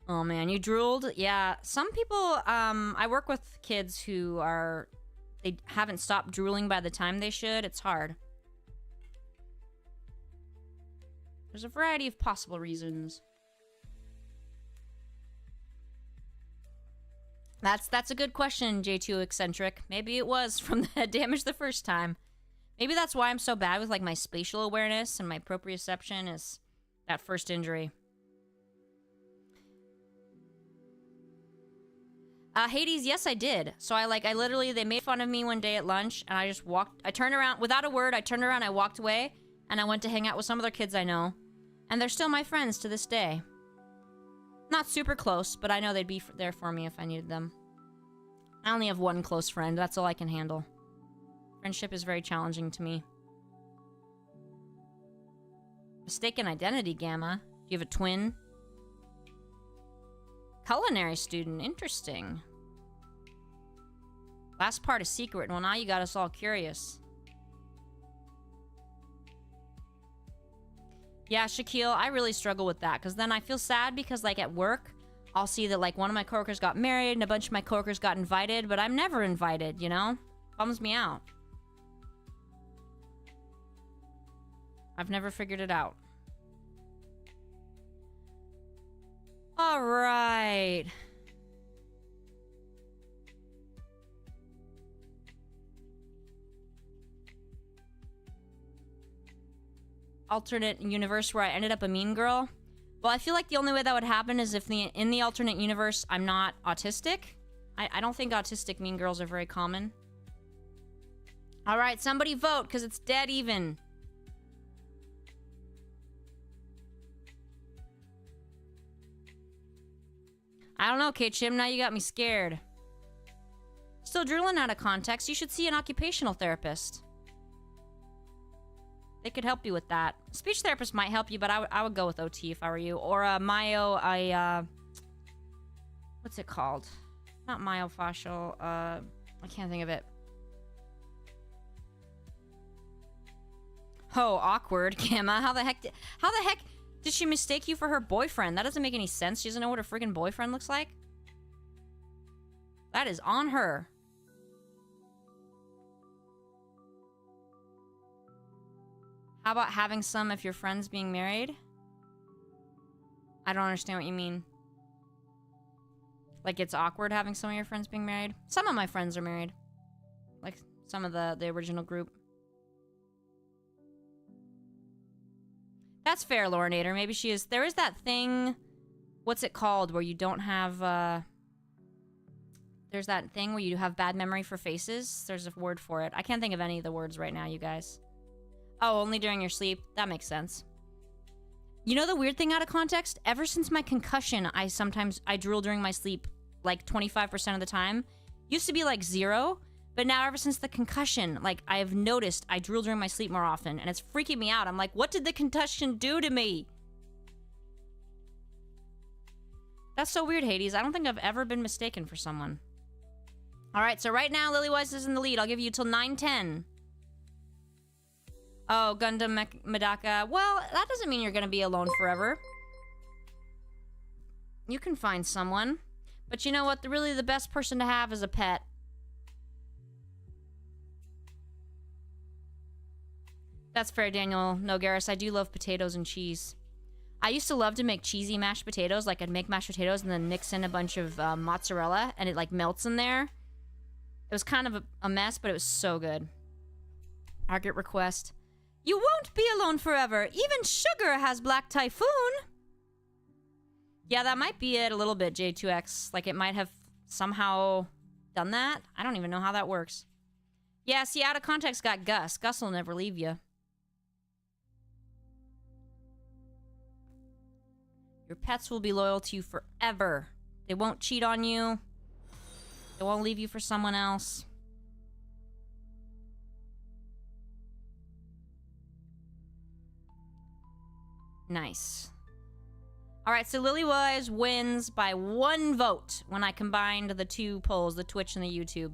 Oh man, you drooled? Yeah, some people, I work with kids who they haven't stopped drooling by the time they should. It's hard. There's a variety of possible reasons. That's a good question, J2 Eccentric. Maybe it was from the head damage the first time. Maybe that's why I'm so bad with like my spatial awareness and my proprioception is that first injury. Hades, yes, I did. So I literally, they made fun of me one day at lunch, and I just walked, I turned around, without a word, I turned around, I walked away, and I went to hang out with some other kids I know. And they're still my friends to this day. Not super close, but I know they'd be there for me if I needed them. I only have one close friend, that's all I can handle. Friendship is very challenging to me. Mistaken identity, Gamma. Do you have a twin? Culinary student, interesting. Last part is secret. Well, now you got us all curious. Yeah, Shaquille, I really struggle with that, because then I feel sad because, like, at work, I'll see that, like, one of my coworkers got married and a bunch of my coworkers got invited, but I'm never invited, you know? Bums me out. I've never figured it out. All right. Alternate universe where I ended up a mean girl. Well, I feel like the only way that would happen is if in the alternate universe I'm not autistic. I don't think autistic mean girls are very common. All right, somebody vote, because it's dead even. I don't know, K-Chim, now you got me scared. Still drooling out of context. You should see an occupational therapist. They could help you with that. Speech therapist might help you, but I would go with OT if I were you. Or what's it called? Not myofascial. I can't think of it. Oh, awkward, Gamma. How the heck did she mistake you for her boyfriend? That doesn't make any sense. She doesn't know what her friggin' boyfriend looks like. That is on her. How about having some if your friend's being married? I don't understand what you mean. Like, it's awkward having some of your friends being married? Some of my friends are married. Like, some of the original group. That's fair, Lorinator. Maybe she is. There is that thing... What's it called? Where you don't have, There's that thing where you have bad memory for faces. There's a word for it. I can't think of any of the words right now, you guys. Oh, only during your sleep? That makes sense. You know the weird thing out of context? Ever since my concussion, I drool during my sleep like 25% of the time. Used to be like 0, but now ever since the concussion, like I have noticed I drool during my sleep more often, and it's freaking me out. I'm like, what did the concussion do to me? That's so weird, Hades. I don't think I've ever been mistaken for someone. All right, so right now Lillywise is in the lead. I'll give you till 9:10. Oh, Gundam Medaka. Well, that doesn't mean you're gonna be alone forever. You can find someone. But you know what? Really the best person to have is a pet. That's fair, Daniel Nogaris. I do love potatoes and cheese. I used to love to make cheesy mashed potatoes. Like, I'd make mashed potatoes and then mix in a bunch of mozzarella, and it, like, melts in there. It was kind of a mess, but it was so good. Target request. You won't be alone forever. Even Sugar has Black Typhoon. Yeah, that might be it a little bit, J2X. Like, it might have somehow done that. I don't even know how that works. Yeah, see, out of context got Gus. Gus will never leave you. Your pets will be loyal to you forever. They won't cheat on you. They won't leave you for someone else. Nice. Alright, so Lillywise wins by 1 vote when I combined the 2 polls, the Twitch and the YouTube.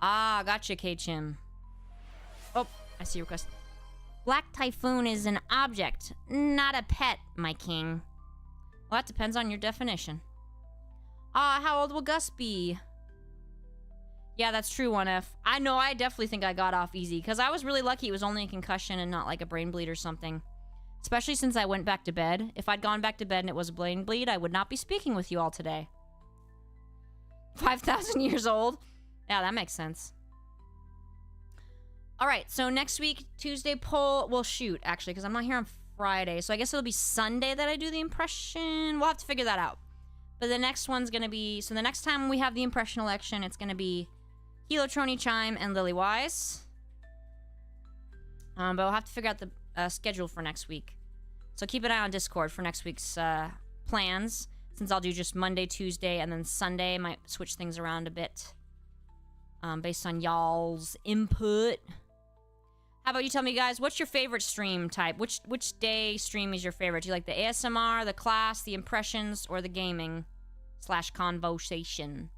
Ah, gotcha, K-Chim. Oh, I see your request. Black Typhoon is an object, not a pet, my king. Well, that depends on your definition. Ah, how old will Gus be? Yeah, that's true, 1F. I know, I definitely think I got off easy, because I was really lucky it was only a concussion and not like a brain bleed or something. Especially since I went back to bed. If I'd gone back to bed and it was a brain bleed, I would not be speaking with you all today. 5,000 years old? Yeah, that makes sense. Alright, so next week, Tuesday poll... Well, shoot, actually, because I'm not here on Friday. So I guess it'll be Sunday that I do the impression. We'll have to figure that out. But the next one's going to be... So the next time we have the impression election, it's going to be Helotroni Chime and Lillywise. But we'll have to figure out the schedule for next week. So keep an eye on Discord for next week's plans. Since I'll do just Monday, Tuesday, and then Sunday. Might switch things around a bit. Based on y'all's input. How about you tell me, guys, what's your favorite stream type? Which day stream is your favorite? Do you like the ASMR, the class, the impressions, or the gaming / conversation?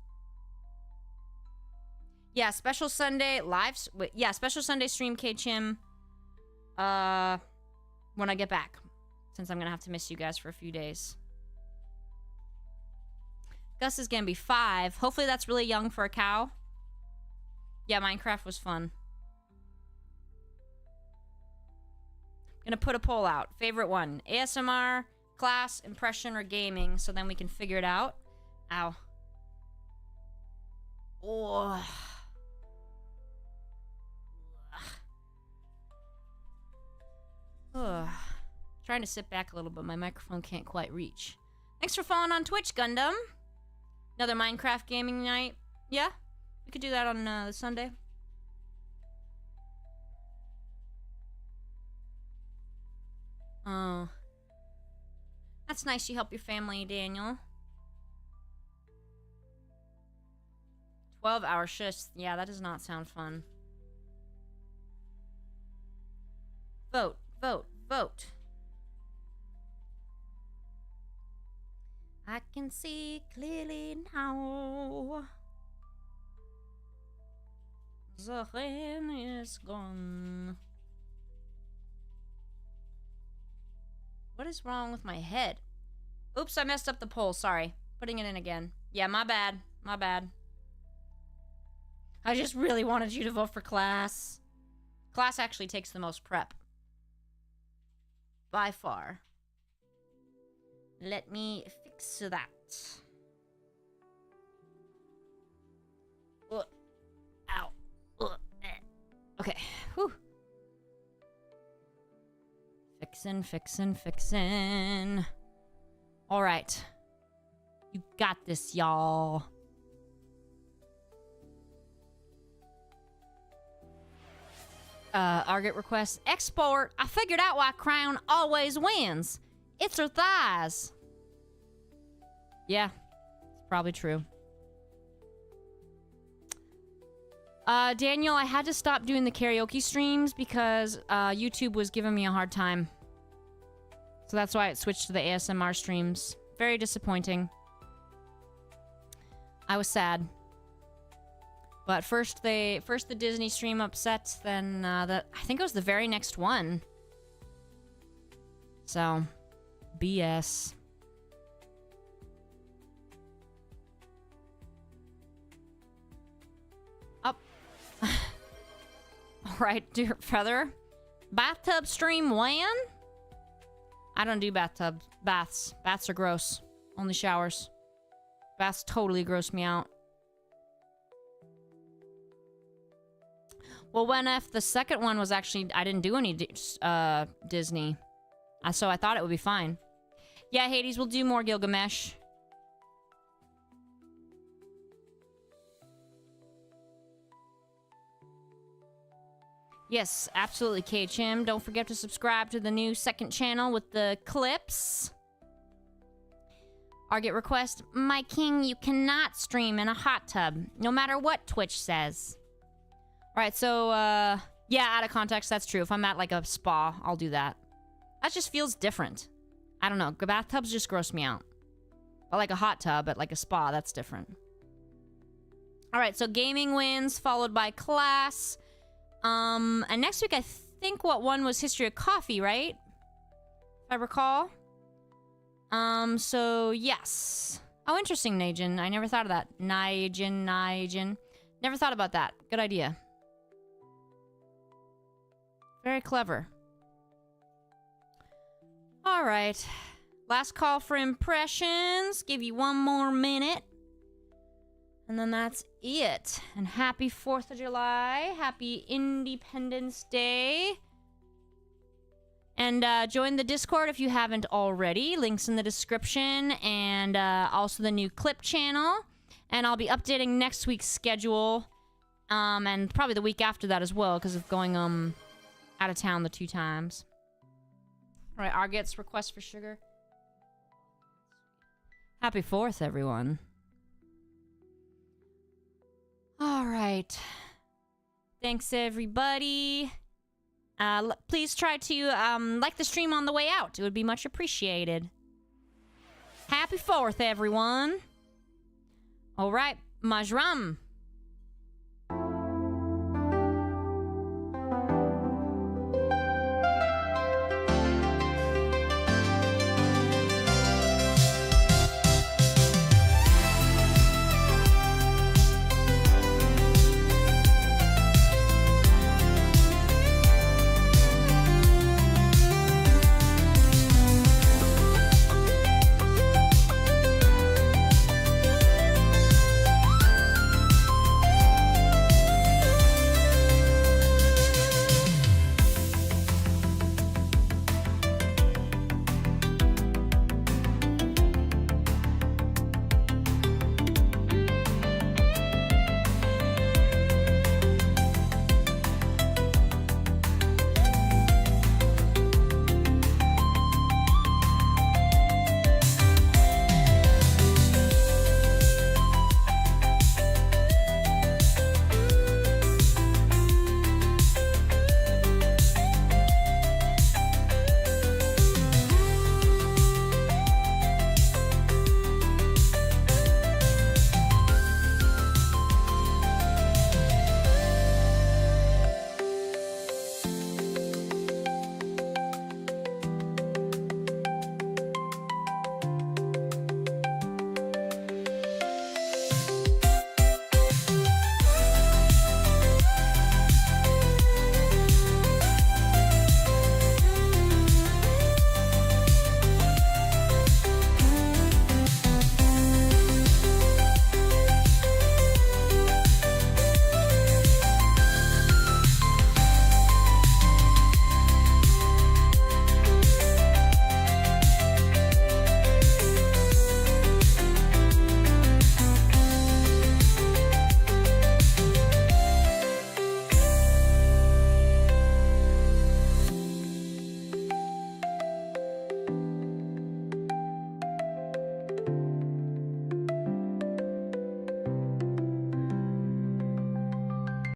Yeah, special Sunday live. Yeah, special Sunday stream, K-Chim. When I get back, since I'm gonna have to miss you guys for a few days. Gus is gonna be 5. Hopefully that's really young for a cow. Yeah, Minecraft was fun. Gonna put a poll out. Favorite one. ASMR, class, impression, or gaming, so then we can figure it out. Ow. Oh. Ugh. Trying to sit back a little, but my microphone can't quite reach. Thanks for following on Twitch, Gundam. Another Minecraft gaming night. Yeah, we could do that on Sunday. Oh. That's nice you help your family, Daniel. 12-hour shifts. Yeah, that does not sound fun. Vote, vote, vote. I can see clearly now. The rain is gone. What is wrong with my head? Oops, I messed up the poll. Sorry. Putting it in again. Yeah, my bad. My bad. I just really wanted you to vote for class. Class actually takes the most prep. By far. Let me fix that. Ow. Okay. Whew. Fixin'. All right. You got this, y'all. Argot request. Export. I figured out why Crown always wins. It's her thighs. Yeah. It's probably true. Daniel, I had to stop doing the karaoke streams because YouTube was giving me a hard time. So that's why it switched to the ASMR streams. Very disappointing. I was sad. But first the Disney stream upset, then I think it was the very next one. So, BS. Up. Alright, dear Feather. Bathtub stream when? I don't do baths. Baths are gross. Only showers. Baths totally gross me out. Well, when if the second one was actually... I didn't do any Disney. So I thought it would be fine. Yeah, Hades, we'll do more Gilgamesh. Yes, absolutely, K-Chim. Don't forget to subscribe to the new second channel with the clips. Argot request. My king, you cannot stream in a hot tub, no matter what Twitch says. Alright, so, yeah, out of context, that's true. If I'm at, like, a spa, I'll do that. That just feels different. I don't know. Bathtubs just gross me out. But, like, a hot tub at, like, a spa, that's different. Alright, so gaming wins, followed by class. And next week, I think what one was History of Coffee, right? If I recall. So, yes. Oh, interesting, Najin. I never thought of that. Najin. Never thought about that. Good idea. Very clever. Alright. Last call for impressions. Give you one more minute. And then that's it. And happy 4th of July. Happy Independence Day. And join the Discord if you haven't already. Links in the description. And also the new clip channel. And I'll be updating next week's schedule. And probably the week after that as well. Because of going out of town the 2 times. Alright, Argot's request for sugar. Happy 4th, everyone. Alright. Thanks, everybody. Please try to like the stream on the way out. It would be much appreciated. Happy 4th, everyone. Alright, Majram.